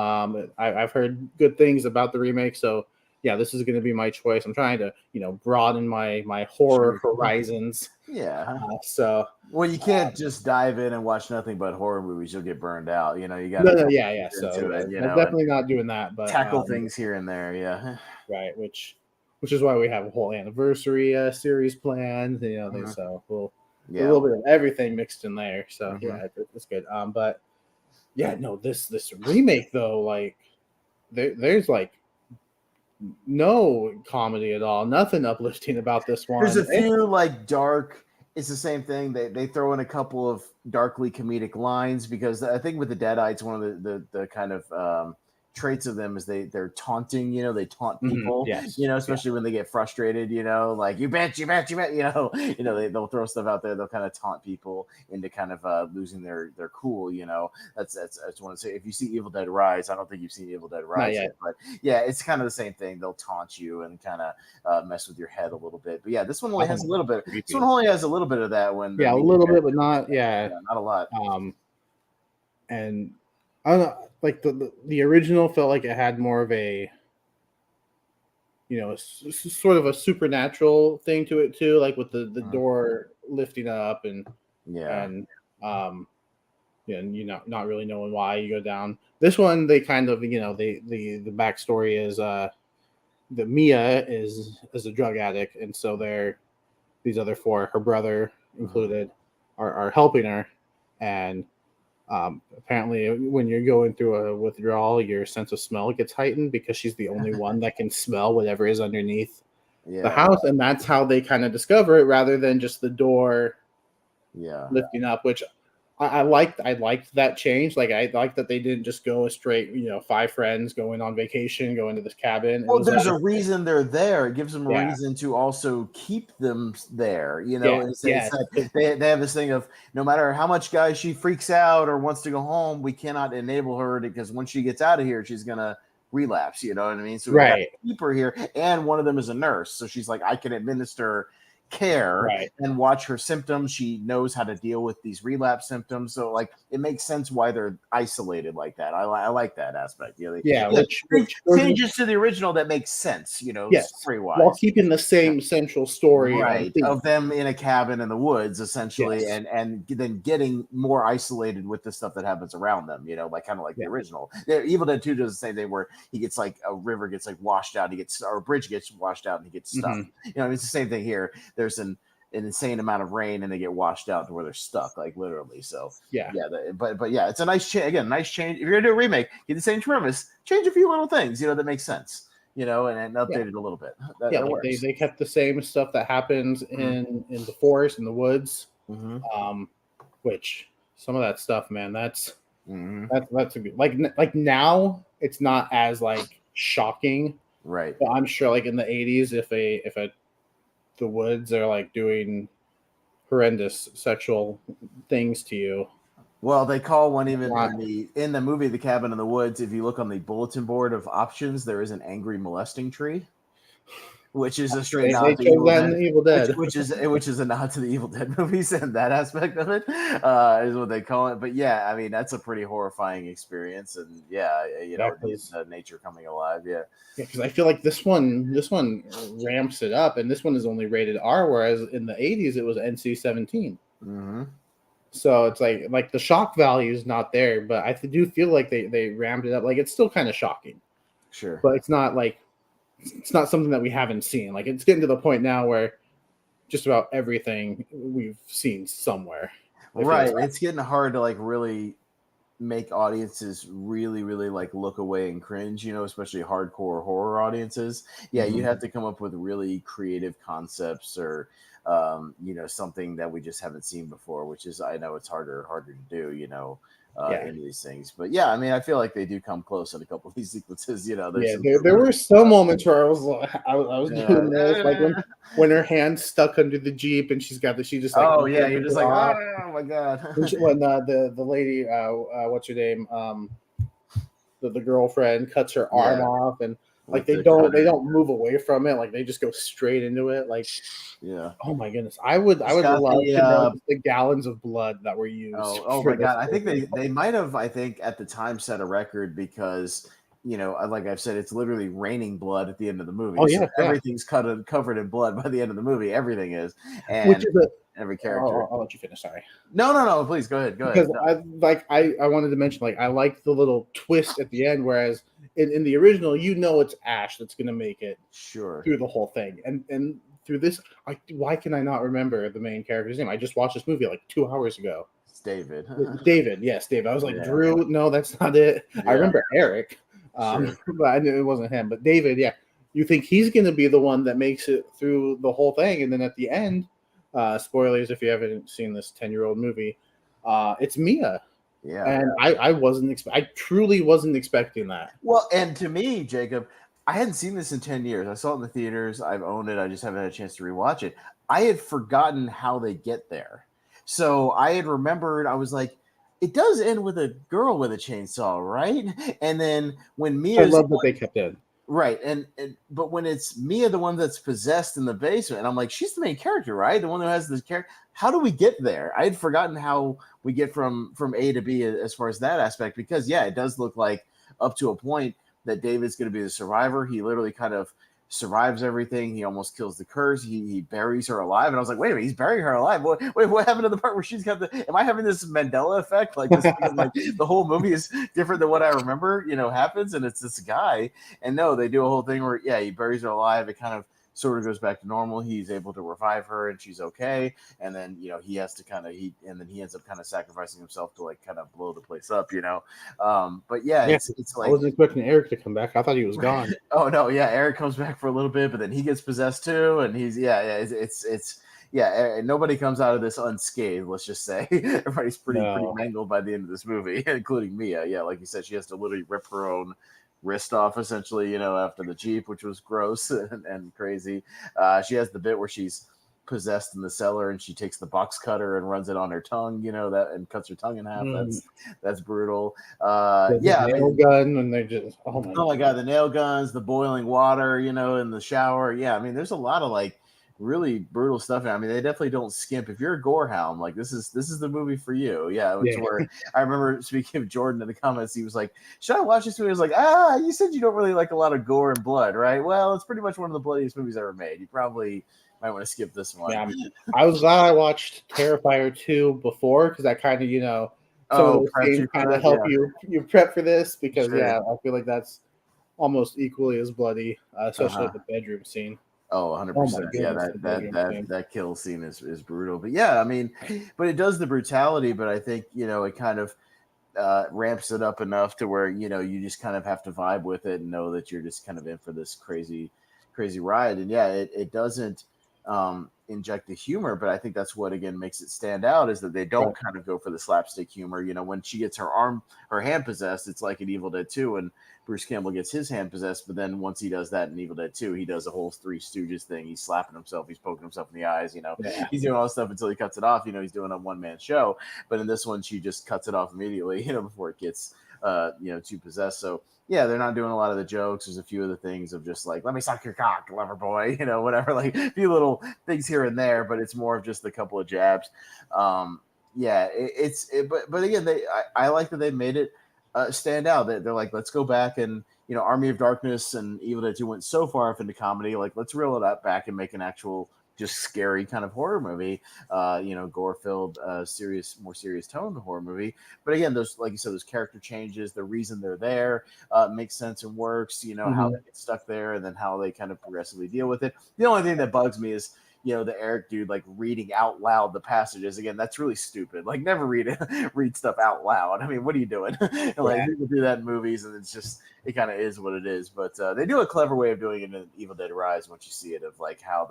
A: I've heard good things about the remake, so yeah, this is going to be my choice. I'm trying to broaden my horror horizons. So
B: well, you can't just dive in and watch nothing but horror movies. You'll get burned out. You got
A: to So I'm definitely not doing that, but
B: tackle things here and there. Yeah,
A: right. Which is why we have a whole anniversary series planned. So we'll a little bit of everything mixed in there. So it's good. But this remake though, like there's like no comedy at all, nothing uplifting about this one.
B: There's a few like dark. It's the same thing. They throw in a couple of darkly comedic lines, because I think with the Deadites, one of the kind of traits of them is they're taunting. They taunt people. Especially when they get frustrated. Like you bet. They'll throw stuff out there. They'll kind of taunt people into kind of losing their cool. That's one to say. If you see Evil Dead Rise, I don't think you've seen Evil Dead Rise yet, but it's kind of the same thing. They'll taunt you and kind of mess with your head a little bit. But this one only has a little bit. This one only has a little bit of that. When
A: a little bit, but not
B: not a lot.
A: And I don't know, like the original felt like it had more of a sort of a supernatural thing to it too, like with the door lifting up and not really knowing why you go down. This one, they kind of the backstory is that Mia is a drug addict, and so these other four, her brother included, are helping her. And apparently when you're going through a withdrawal, your sense of smell gets heightened, because she's the only one that can smell whatever is underneath the house. And that's how they kind of discover it, rather than just the door lifting up, which I liked that change. Like I liked that they didn't just go a straight, 5 friends going on vacation, going to this cabin.
B: Well, there's a reason they're there. It gives them a reason to also keep them there. It's like they have this thing of, no matter how much guy she freaks out or wants to go home, we cannot enable her, because once she gets out of here, she's gonna relapse. You know what I mean? So we gotta keep her here. And one of them is a nurse, so she's like, I can administer care and watch her symptoms. She knows how to deal with these relapse symptoms, so like it makes sense why they're isolated like that. I like that aspect. Which changes to the original that makes sense, story-wise,
A: while keeping the same central story
B: of them in a cabin in the woods, essentially, and then getting more isolated with the stuff that happens around them, like kind of like the original. Evil Dead 2 does the same thing, where he gets like a river gets like washed out, or a bridge gets washed out and he gets stuck. It's the same thing here. There's an insane amount of rain and they get washed out to where they're stuck, like literally. So but it's a nice change. Again, nice change. If you're gonna do a remake, get the same premise, change a few little things, that makes sense. you know, and
A: Yeah.
B: updated a little bit. That,
A: Yeah,
B: that
A: like
B: works.
A: they kept the same stuff that happens in the forest, in the woods,
B: Mm-hmm.
A: um, which some of that stuff, man,
B: Mm-hmm.
A: that's a good, like now it's not as like shocking,
B: Right.
A: but I'm sure like in the 80s, if the woods are like doing horrendous sexual things to you,
B: Well, they call one even
A: not,
B: in the movie The Cabin in the Woods. If you look on the bulletin board of options, there is an angry molesting tree, which is a straight
A: they
B: nod to
A: chose
B: Evil
A: that in
B: Dead,
A: the Evil
B: which
A: Dead.
B: which is a nod to the Evil Dead movies, and that aspect of it is what they call it. But yeah, I mean that's a pretty horrifying experience, and yeah, you know,
A: Exactly.
B: nature coming alive. Yeah,
A: Yeah, because I feel like this one ramps it up, and this one is only rated R, whereas in the 80s it was NC-17.
B: mm-hmm.
A: So it's like the shock value is not there, but I do feel like they ramped it up. Like it's still kind of shocking,
B: Sure.
A: but it's not something that we haven't seen. Like it's getting to the point now where just about everything we've seen somewhere. It feels
B: Right. It's getting hard to like really make audiences really like look away and cringe, you know, especially hardcore horror audiences. Yeah, you
A: Mhm.
B: have to come up with really creative concepts or you know, something that we just haven't seen before, which is, I know it's harder to do, you know,
A: Yeah,
B: in these things. But yeah, I mean, I feel like they do come close in a couple of these sequences. You know, there's
A: yeah.
B: some
A: There
B: really
A: were some moments where I was like, I was doing this, like
B: uh,
A: when her hand's stuck under the Jeep and she just like
B: oh yeah,
A: yanks
B: you're just
A: it
B: like,
A: off.
B: oh my god.
A: When the lady, what's her name, the girlfriend cuts her arm
B: Yeah,
A: off, and like
B: with the
A: they
B: cutter.
A: don't move away from it, like they just go straight into it. Like,
B: Yeah.
A: oh my goodness, I
B: She's
A: would
B: got
A: love
B: the
A: to know just the gallons of blood that were used
B: oh
A: for
B: my
A: this
B: god! I think
A: movie.
B: they might have, I think, at the time set a record because, you know, like I've said, it's literally raining blood at the end of the movie,
A: Oh
B: so
A: yeah, yeah.
B: everything's covered in blood by the end of the movie. Everything is,
A: Which
B: and
A: is a
B: every character.
A: I'll let you finish. Sorry.
B: No. Please go ahead. Go ahead.
A: Because
B: No,
A: I wanted to mention, like, I like the little twist at the end, whereas in the original, it's Ash that's gonna make it
B: sure,
A: through the whole thing, and through this, why can I not remember the main character's name? I just watched this movie like 2 hours ago.
B: it's David.
A: David, yes, David. I was like,
B: Yeah,
A: Drew, no, that's not it. I
B: yeah,
A: remember Eric,
B: sure.
A: but I knew it wasn't him. But David, yeah, you think he's going to be the one that makes it through the whole thing, and then at the end, spoilers if you haven't seen this 10-year-old movie, it's Mia,
B: Yeah.
A: and I truly wasn't expecting that.
B: Well, and to me, Jacob, I hadn't seen this in 10 years. I saw it in the theaters. I've owned it. I just haven't had a chance to rewatch it. I had forgotten how they get there. So I had remembered, I was like, it does end with a girl with a chainsaw, right? And then when
A: I
B: Mia's
A: love that they kept in.
B: right, and but when it's Mia, the one that's possessed in the basement, and I'm like, she's the main character, right? The one who has this character. How do we get there? I had forgotten how we get from A to B as far as that aspect, because yeah, it does look like up to a point that David's going to be the survivor. He literally kind of survives everything. He almost kills the curse. He buries her alive, and I was like, wait a minute, he's burying her alive. What happened to the part where she's got the? Am I having this Mandela effect? Like this, like the whole movie is different than what I remember. You know, happens, and it's this guy. And no, they do a whole thing where yeah, he buries her alive. It kind of sort of goes back to normal. He's able to revive her, and she's okay. And then you know he has to kind of and then he ends up kind of sacrificing himself to like kind of blow the place up. You know, but yeah,
A: Yeah,
B: it's
A: I
B: like
A: wasn't expecting Eric to come back. I thought he was gone.
B: oh no, yeah, Eric comes back for a little bit, but then he gets possessed too, and he's yeah, it's yeah, nobody comes out of this unscathed. Let's just say everybody's pretty
A: No.
B: mangled by the end of this movie, including Mia. Yeah, like you said, she has to literally rip her own wrist off essentially, you know, after the Jeep, which was gross and crazy. She has the bit where she's possessed in the cellar and she takes the box cutter and runs it on her tongue, you know, that and cuts her tongue in half.
A: Mm.
B: That's brutal.
A: The
B: Yeah, I
A: nail
B: mean,
A: gun, and they're just,
B: oh my god, the nail guns, the boiling water, you know, in the shower. Yeah, I mean, there's a lot of like really brutal stuff. I mean, they definitely don't skimp. If you're a gore hound, like this is the movie for you. Yeah, it's
A: yeah.
B: where I remember speaking of Jordan in the comments, he was like, "Should I watch this movie?" I was like, you said you don't really like a lot of gore and blood, right? Well, it's pretty much one of the bloodiest movies ever made. You probably might want to skip this one.
A: Yeah, I was glad I watched Terrifier 2 before, because that kind of, some of
B: Oh,
A: those
B: prepped
A: scenes
B: you for
A: kind of
B: that?
A: help
B: Yeah,
A: you prep for this, because
B: sure.
A: yeah, I feel like that's almost equally as bloody, especially
B: Uh-huh.
A: like the bedroom scene.
B: Oh,
A: Oh my
B: 100%. Yeah,
A: goodness, the bedroom scene.
B: that kill scene is brutal. But yeah, I mean, but it does the brutality, but I think, you know, it kind of ramps it up enough to where you just kind of have to vibe with it and know that you're just kind of in for this crazy ride. And yeah, it doesn't inject the humor, but I think that's what again makes it stand out is that they don't kind of go for the slapstick humor. When she gets her hand possessed, it's like in Evil Dead 2 and Bruce Campbell gets his hand possessed, but then once he does that in Evil Dead 2, he does a whole Three Stooges thing. He's slapping himself, he's poking himself in the eyes, he's doing all this stuff until he cuts it off. He's doing a one-man show. But in this one, she just cuts it off immediately, before it gets too possessed. So yeah, they're not doing a lot of the jokes. There's a few of the things of just like, let me suck your cock, lover boy, whatever, like a few little things here and there, but it's more of just a couple of jabs. But again, I like that they made it stand out. They're like, let's go back and, Army of Darkness and Evil Dead 2 went so far off into comedy, like let's reel it up back and make an actual just scary kind of horror movie, gore-filled, more serious tone horror movie. But again, those, like you said, those character changes, the reason they're there makes sense and works. How they get stuck there, and then how they kind of progressively deal with it. The only thing that bugs me is the Eric dude like reading out loud the passages. Again, that's really stupid. Like, never read stuff out loud. I mean, what are you doing? Like, people do that in movies, and it kind of is what it is. But they do a clever way of doing it in Evil Dead Rise once you see it, of like how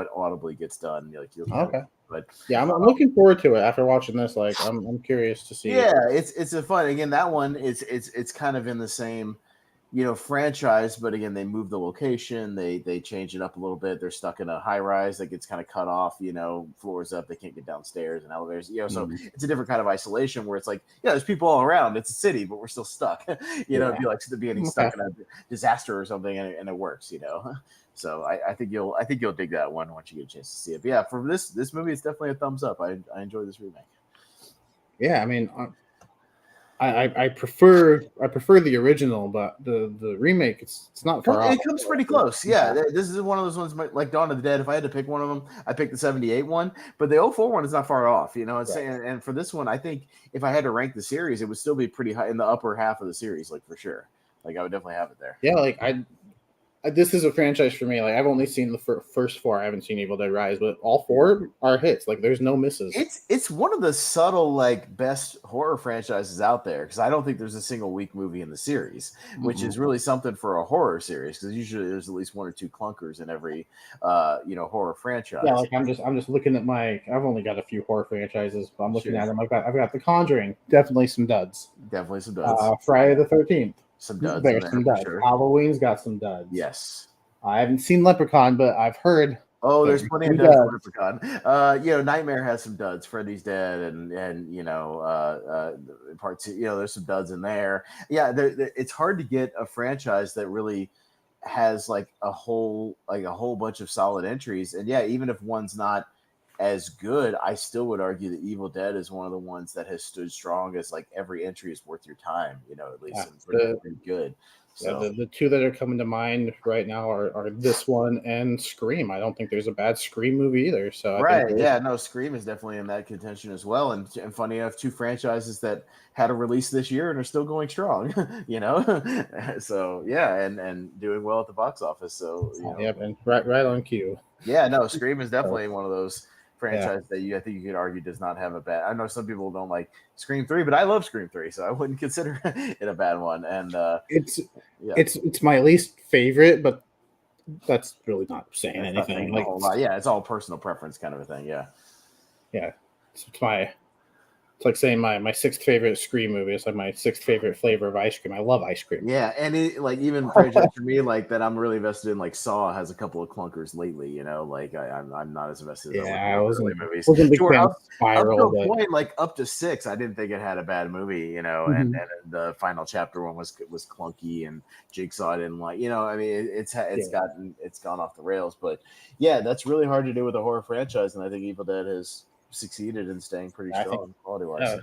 B: it audibly gets done. Like,
A: okay.
B: But
A: yeah, I'm looking forward to it after watching this. Like, I'm curious to see.
B: Yeah, it's a fun. Again, that one it's kind of in the same franchise, but again, they move the location, they change it up a little bit. They're stuck in a high rise that gets kind of cut off, floors up, they can't get downstairs and elevators, so it's a different kind of isolation where it's like, there's people all around, it's a city, but we're still stuck. It'd be like being stuck in a disaster or something, and it works. So I think you'll dig that one once you get a chance to see it. But yeah, for this movie, it's definitely a thumbs up. I enjoy this remake.
A: Yeah, I mean, I prefer the original, but the remake it's not far off.
B: It comes pretty close. Yeah, this is one of those ones like Dawn of the Dead. If I had to pick one of them, I picked the 78 one, but the 04 one is not far off. And for this one, I think if I had to rank the series, it would still be pretty high in the upper half of the series, like for sure. Like, I would definitely have it there.
A: Yeah, like this is a franchise for me. Like, I've only seen the first four. I haven't seen Evil Dead Rise, but all four are hits. Like, there's no misses.
B: It's one of the subtle, like, best horror franchises out there, because I don't think there's a single weak movie in the series, which is really something for a horror series, because usually there's at least one or two clunkers in every horror franchise.
A: Yeah, like I'm just looking at I've only got a few horror franchises, but I'm looking at them. I've got The Conjuring, definitely some duds. Friday the 13th.
B: Some duds.
A: There's some duds. Sure. Halloween's got some duds.
B: Yes.
A: I haven't seen Leprechaun, but I've heard.
B: Oh, there's plenty of duds for Leprechaun. Nightmare has some duds. Freddy's Dead, and part 2. There's some duds in there. Yeah, it's hard to get a franchise that really has like a whole bunch of solid entries. And yeah, even if one's not as good, I still would argue that Evil Dead is one of the ones that has stood strong as like every entry is worth your time, at least pretty good. So
A: the two that are coming to mind right now are this one and Scream. I don't think there's a bad Scream movie either. So
B: Scream is definitely in that contention as well. And funny enough, two franchises that had a release this year and are still going strong. So yeah, and doing well at the box office. So
A: and right on cue.
B: Yeah, no, Scream is definitely one of those franchise that I think you could argue does not have a bad. I know some people don't like Scream 3, but I love Scream 3, so I wouldn't consider it a bad one. And
A: it's my least favorite, but that's really not saying anything.
B: Like, it's all personal preference kind of a thing. Yeah.
A: It's like saying my sixth favorite Scream movie. It's like my sixth favorite flavor of ice cream. I love ice cream.
B: Yeah, and even franchise for me, like that I'm really invested in. Like Saw has a couple of clunkers lately. Like I'm not as invested.
A: I wasn't
B: movies.
A: Wasn't big fan of Spiral,
B: up to a point, like up to 6, I didn't think it had a bad movie. And the final chapter one was clunky, and Jigsaw didn't like. I mean, it's gone off the rails. But yeah, that's really hard to do with a horror franchise, and I think Evil Dead has succeeded in staying pretty strong quality-wise.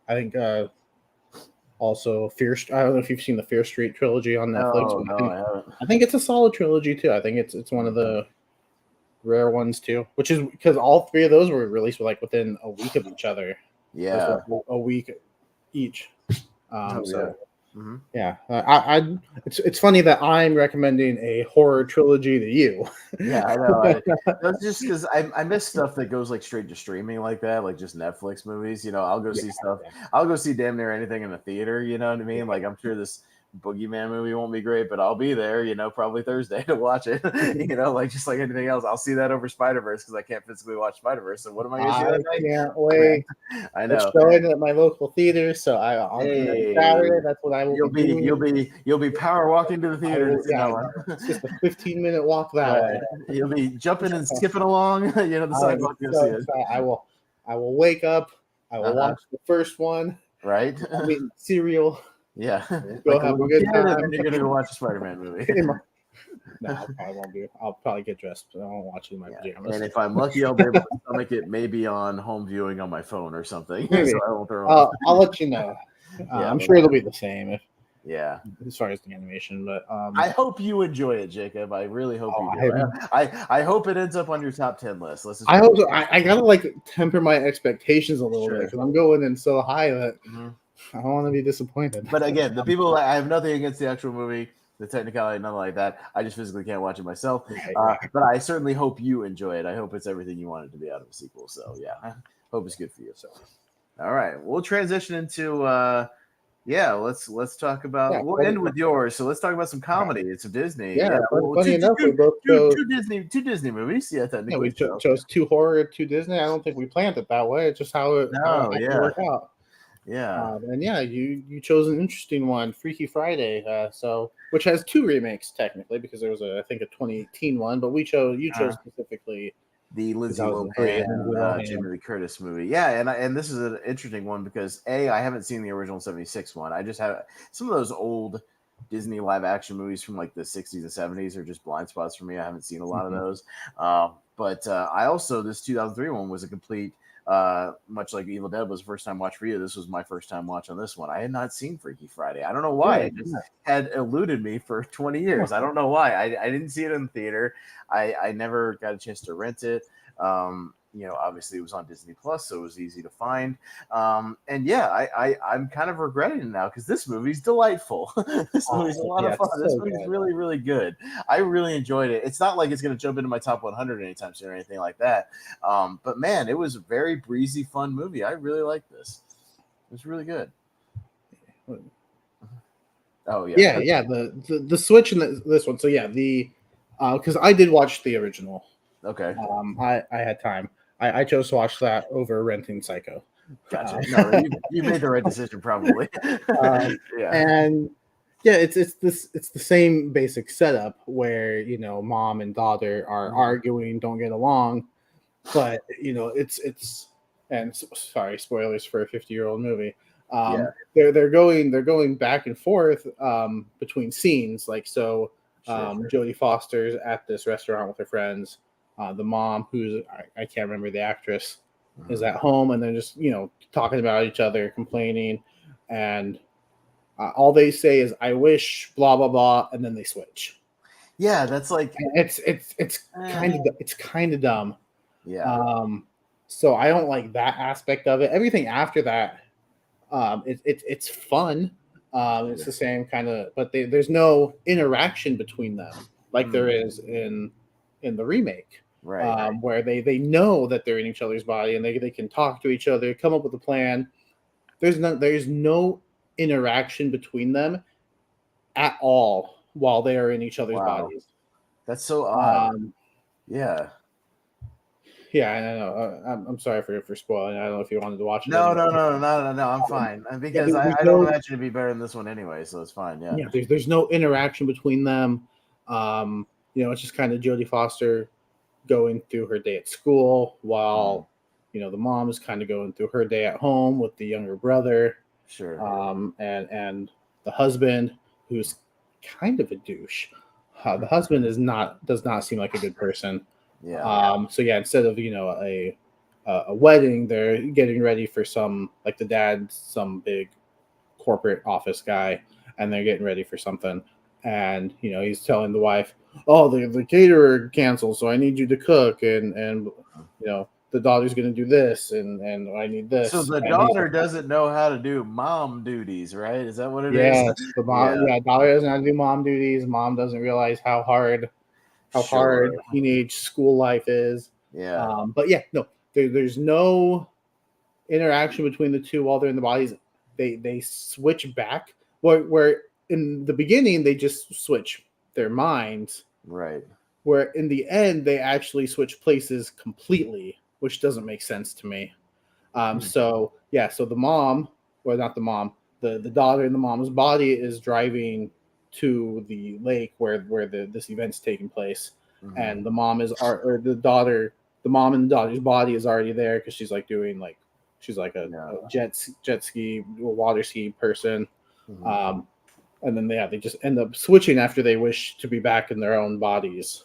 A: I think also Fear. I don't know if you've seen the Fear Street trilogy on Netflix.
B: No, I haven't.
A: I think it's a solid trilogy too. I think it's one of the rare ones too, which is because all three of those were released within a week of each other.
B: Yeah,
A: a week each.
B: Hmm.
A: Yeah, it's funny that I'm recommending a horror trilogy to you.
B: Yeah, I know. That's just because I miss stuff that goes like straight to streaming like that, like just Netflix movies. I'll go
A: Yeah,
B: see stuff.
A: yeah,
B: I'll go see damn near anything in the theater. You know what I
A: yeah.
B: mean? Like I'm sure this Boogeyman movie won't be great, but I'll be there. Probably Thursday to watch it. Like just like anything else, I'll see that over Spider Verse because I can't physically watch Spider Verse. So what am I going to see
A: I
B: that night?
A: can't wait.
B: I
A: It's
B: know.
A: showing at my local theater, so on next
B: Hey,
A: Saturday, that's what I will be doing.
B: you'll be power walking to the
A: I
B: theater to
A: will,
B: see
A: yeah,
B: that
A: no,
B: one.
A: it's just a 15-minute walk that
B: Right.
A: way.
B: You'll be jumping and skipping along, the
A: I'm
B: sidewalk. You'll
A: so
B: see it.
A: excited. I will wake up. I will
B: Uh-huh.
A: watch the first one.
B: Right?
A: I'm eating cereal.
B: Yeah.
A: We'll go
B: Like a
A: have a
B: little
A: good
B: kid, and then
A: time.
B: you're gonna go watch a Spider-Man movie.
A: No, I probably won't be. I'll probably get dressed, but I won't watch it in my
B: Yeah.
A: pajamas.
B: And if I'm lucky, I'll be able to stomach it maybe on home viewing on my phone or something.
A: Maybe.
B: So I won't throw up.
A: I'll let you know.
B: Yeah,
A: I'm
B: let
A: sure
B: me
A: it'll
B: know.
A: be the same
B: Yeah.
A: as far as the animation, but
B: I hope you enjoy it, Jacob. I really hope you do.
A: I'm
B: I hope it ends up on your top 10 list. Let's just
A: I
B: put it
A: hope so.
B: that way.
A: I gotta like temper my expectations a little bit
B: Sure.
A: because I'm going in so high that
B: Mhm.
A: I don't want to be disappointed.
B: But again, the people I have nothing against the actual movie, the technicality, nothing like that. I just physically can't watch it myself.
A: Right.
B: But I certainly hope you enjoy it. I hope it's everything you wanted to be out of a sequel. So yeah, I hope it's good for you. So all right, we'll transition into let's talk about.
A: Yeah,
B: We'll
A: funny,
B: end with yours. So let's talk about some comedy. It's a Disney.
A: yeah.
B: Yeah,
A: Funny,
B: well,
A: funny enough, we both chose.
B: two Disney movies. Yeah,
A: Yeah,
B: technically.
A: we
B: So
A: chose two horror, two Disney. I don't think we planned it that way. It's just how it
B: no,
A: happened to
B: yeah,
A: work out.
B: yeah.
A: And yeah, you chose an interesting one, Freaky Friday. So which has two remakes technically because there was I think a 2018 one, but you chose
B: Uh,
A: specifically
B: the Lindsay
A: 2003 and
B: Lohan,
A: Lindsay Lohan.
B: Jamie Lee Curtis movie. Yeah, and this is an interesting one because I haven't seen the original '76 one. I just have some of those old Disney live action movies from like the '60s and '70s are just blind spots for me. I haven't seen a lot of
A: Mhm.
B: those. But I also this 2003 one was a complete. Much like Evil Dead was the first time watch for you, this was my first time watch on this one. I had not seen Freaky Friday. I don't know why.
A: Really?
B: It just had eluded me for 20 years. I don't know why. I didn't see it in the theater. I never got a chance to rent it. Obviously it was on Disney Plus, so it was easy to find. And yeah, I'm kind of regretting it now because this movie's delightful. This movie's a lot
A: Yeah,
B: of fun.
A: it's
B: This
A: so
B: movie's
A: good.
B: really, really good. I really enjoyed it. It's not like it's going to jump into my top 100 anytime soon or anything like that. But man, it was a very breezy, fun movie. I really liked this. It was really good. Oh yeah.
A: Yeah. The switch in this one. So yeah, the because I did watch the original.
B: Okay.
A: I had time. I chose to watch that over renting Psycho.
B: Gotcha. No, you made the right decision probably.
A: Um,
B: Yeah.
A: and yeah, it's the same basic setup where mom and daughter are
B: Mhm.
A: arguing, don't get along, but it's and sorry, spoilers for a 50-year-old movie.
B: Yeah.
A: They're going back and forth between scenes, like so.
B: Sure.
A: Jodie Foster's at this restaurant with her friends. The mom, who's I can't remember the actress, is
B: Mhm.
A: at home, and they're just talking about each other, complaining, and all they say is "I wish," blah blah blah, and then they switch.
B: Yeah, that's like
A: And it's
B: eh,
A: kind of dumb.
B: yeah.
A: Um, so I don't like that aspect of it. Everything after that, it's fun. It's
B: Sure.
A: the same kind of, but there's no interaction between them like there
B: Mm,
A: is in the remake,
B: right.
A: where they know that they're in each other's body and they can talk to each other, come up with a plan. There's no interaction between them at all while they are in each other's
B: Wow.
A: bodies.
B: That's so odd.
A: Um,
B: Yeah.
A: yeah, I know. I'm sorry for spoiling. I don't know if you wanted to watch it
B: No,
A: anyway.
B: no, no, no, no, no, no. I'm
A: Um,
B: fine
A: yeah,
B: because I don't imagine it'd be better than this one anyway, so it's fine. Yeah.
A: there's no interaction between them. It's just kind of Jodie Foster going through her day at school
B: Mm,
A: while the mom is kind of going through her day at home with the younger brother,
B: sure.
A: and the husband who's kind of a douche. The husband does not seem like a good person.
B: Yeah.
A: So yeah, instead of a wedding, they're getting ready for some, like, the dad's some big corporate office guy, and they're getting ready for something, and he's telling the wife, "Oh, the caterer canceled, so I need you to cook," and the daughter's going to do this, and I need
B: So
A: this.
B: the
A: And he's
B: daughter doesn't know how to do mom duties, right? Is that what it is?
A: yes, the
B: Yeah,
A: mom, yeah, daughter doesn't have to do mom duties. Mom doesn't realize how hard
B: sure.
A: teenage school life is.
B: Yeah,
A: But yeah, no, there's no interaction between the two while they're in the bodies. They switch back where in the beginning they just switch their minds,
B: right.
A: where in the end they actually switch places completely, which doesn't make sense to me.
B: Hmm.
A: So yeah, so the mom, or not the mom, the daughter in the mom's body is driving to the lake where this event's taking place,
B: Hmm.
A: and the mom is or the mom and the daughter's body is already there because she's like doing like she's like
B: Yeah.
A: a jet ski water ski person,
B: Hmm.
A: um, and then they just end up switching after they wish to be back in their own bodies,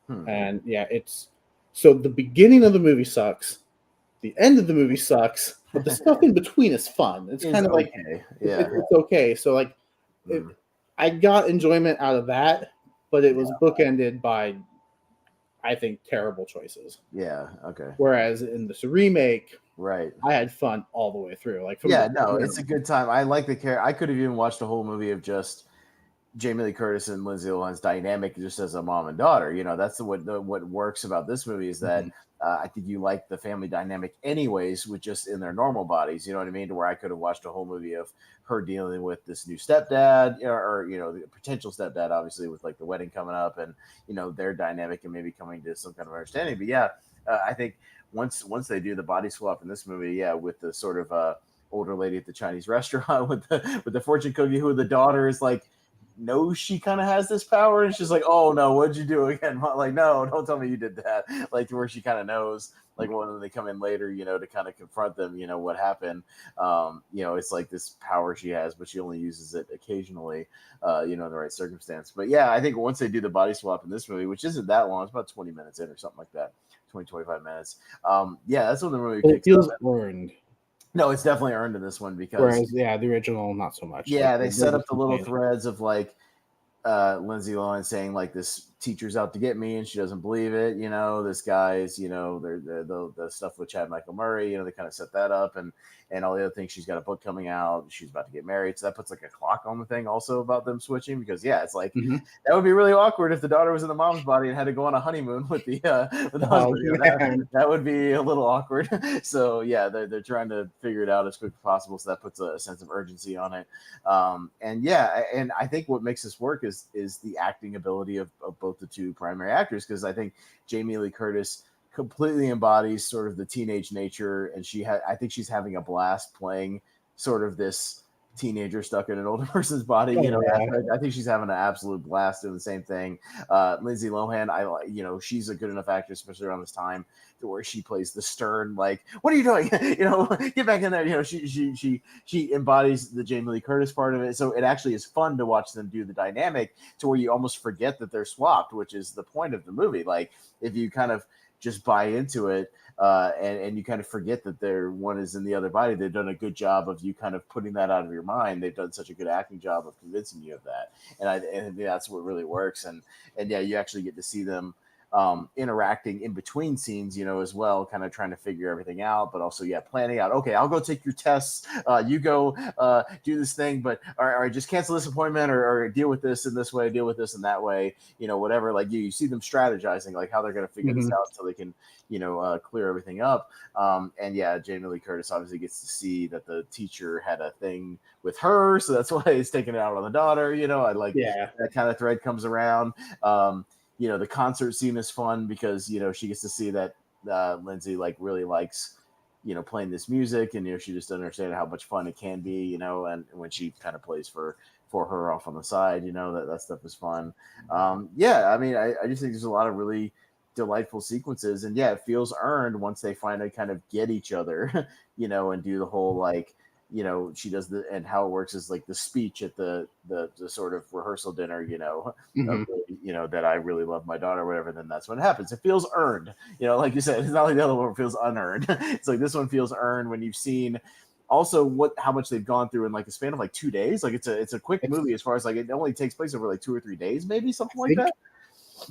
B: Hmm.
A: and yeah, it's so the beginning of the movie sucks, the end of the movie sucks, but the stuff in between is fun. It's
B: Is
A: kind of like
B: okay. Yeah.
A: it's okay. So like, it,
B: Mm.
A: I got enjoyment out of that, but it
B: Yeah.
A: was bookended by I think terrible choices.
B: Yeah. Okay.
A: Whereas in this remake,
B: Right.
A: I had fun all the way through. Like from
B: Yeah.
A: the
B: No, it's a good time. I like the character. I could have even watched a whole movie of just Jamie Lee Curtis and Lindsay Lohan's dynamic just as a mom and daughter. That's what works about this movie is that
A: Mhm.
B: I think you like the family dynamic anyways, with just in their normal bodies. You know what I mean? To where I could have watched a whole movie of her dealing with this new stepdad, or the potential stepdad, obviously with like the wedding coming up, and their dynamic and maybe coming to some kind of understanding. But yeah, I think once they do the body swap in this movie, yeah, with the sort of older lady at the Chinese restaurant with the fortune cookie, who the daughter is like knows she kind of has this power, and she's like, "Oh no, what'd you do again?" Like, no, don't tell me you did that. Like, to where she kind of knows, like when they come in later, to kind of confront them, what happened. It's like this power she has, but she only uses it occasionally, in the right circumstance. But yeah, I think once they do the body swap in this movie, which isn't that long, it's about 20 minutes in or something like that, 20-25 minutes. Yeah, that's when the movie
A: But it
B: kicks up.
A: feels earned.
B: No, it's definitely earned in this one because
A: Whereas yeah, the original not so much. Like
B: yeah, they
A: they're
B: set up
A: just
B: the little
A: complaining.
B: threads of like Lindsay Lohan saying like this teacher's out to get me and she doesn't believe it. This guy's, the stuff with Chad Michael Murray, they kind of set that up, and all the other things. She's got a book coming out. She's about to get married. So that puts like a clock on the thing also about them switching, because yeah, it's like
A: Mhm.
B: that would be really awkward if the daughter was in the mom's body and had to go on a honeymoon with the
A: Oh
B: husband.
A: man.
B: That would be a little awkward. So yeah, they're trying to figure it out as quick as possible. So that puts a sense of urgency on it. And yeah, and I think what makes this work is the acting ability of both the two primary actors, because I think Jamie Lee Curtis completely embodies sort of the teenage nature, and I think she's having a blast playing sort of this teenager stuck in an older person's body.
A: Oh yeah.
B: I think she's having an absolute blast doing the same thing. Lindsay Lohan, she's a good enough actress, especially around this time, to where she plays the stern, like, what are you doing? Get back in there. She embodies the Jamie Lee Curtis part of it. So it actually is fun to watch them do the dynamic to where you almost forget that they're swapped, which is the point of the movie. Like, if you kind of just buy into it, and you kind of forget that one is in the other body. They've done a good job of you kind of putting that out of your mind. They've done such a good acting job of convincing you of that, and I think that's what really works. And yeah, you actually get to see them interacting in between scenes, as well, kind of trying to figure everything out, but also, yeah, planning out, okay, I'll go take your tests. You go do this thing, but all right, just cancel this appointment, or deal with this in this way, deal with this in that way, whatever. Like you see them strategizing, like how they're going to figure this
A: Mhm.
B: out so they can, clear everything up. And yeah, Jamie Lee Curtis obviously gets to see that the teacher had a thing with her, so that's why he's taking it out on the daughter. I like
A: Yeah.
B: that kind of thread comes around. The concert scene is fun because she gets to see that Lindsay like really likes playing this music, and she just doesn't understand how much fun it can be, and when she kind of plays for her off on the side, that stuff is fun. Yeah, I mean, I just think there's a lot of really delightful sequences, and yeah, it feels earned once they finally kind of get each other, and do the whole like she does and how it works is like the speech at the sort of rehearsal dinner,
A: Mhm.
B: that I really love my daughter, or whatever. Then that's when it happens. It feels earned, like you said. It's not like the other one feels unearned. It's like this one feels earned when you've seen also how much they've gone through in like a span of like 2 days. Like it's a quick
A: It's
B: movie as far as like it only takes place over like 2 or 3 days, maybe
A: I
B: something like
A: think
B: that.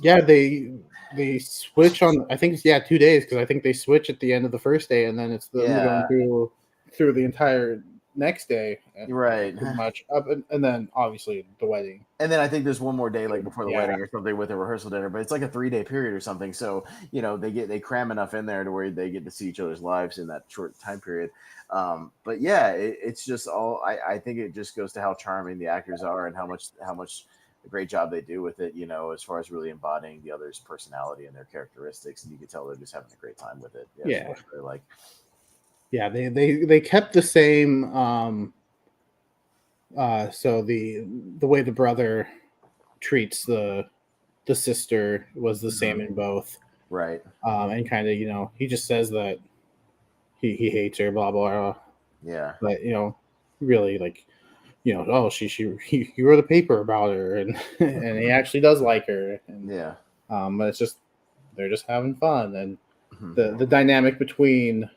A: Yeah, they switch on. I think it's 2 days because I think they switch at the end of the first day, and then it's them
B: Yeah,
A: going through the entire next day,
B: you're right.
A: pretty much up, and then obviously the wedding.
B: And then I think there's one more day like before the
A: Yeah,
B: wedding or something with a rehearsal dinner, but it's like a 3 day period or something. So, they cram enough in there to where they get to see each other's lives in that short time period. But yeah, it's just all I think it just goes to how charming the actors are and how much a great job they do with it, as far as really embodying the other's personality and their characteristics. And you can tell they're just having a great time with it. Yeah, it's
A: yeah,
B: what they're like.
A: yeah. They kept the same. So the way the brother treats the sister was the
B: Mhm.
A: same in both.
B: Right.
A: And kind of he just says that he hates her, blah blah blah.
B: Yeah.
A: But really like oh he wrote a paper about her and and he actually does like her and
B: Yeah.
A: but it's just they're just having fun and
B: Mhm.
A: the dynamic between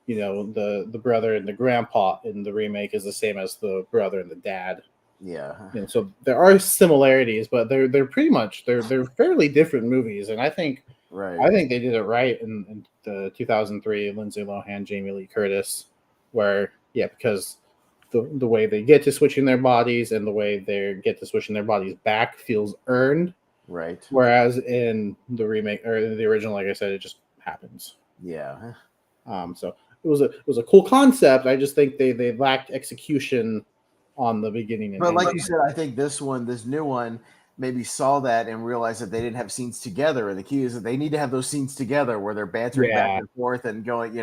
A: the brother and the grandpa in the remake is the same as the brother and the dad.
B: Yeah.
A: And so there are similarities, but they're pretty much they're fairly different movies. And
B: Right.
A: I think they did it right in the 2003 Lindsay Lohan, Jamie Lee Curtis, where because the way they get to switching their bodies and the way they get to switching their bodies back feels earned,
B: Right.
A: whereas in the remake or in the original, like I said, it just happens.
B: Yeah.
A: So it was a cool concept. I just think they lacked execution on the beginning and
B: But like
A: ending.
B: you said, I think this new one, maybe saw that and realized that they didn't have scenes together. And the key is that they need to have those scenes together where they're bantering back
A: Yeah,
B: and forth and going,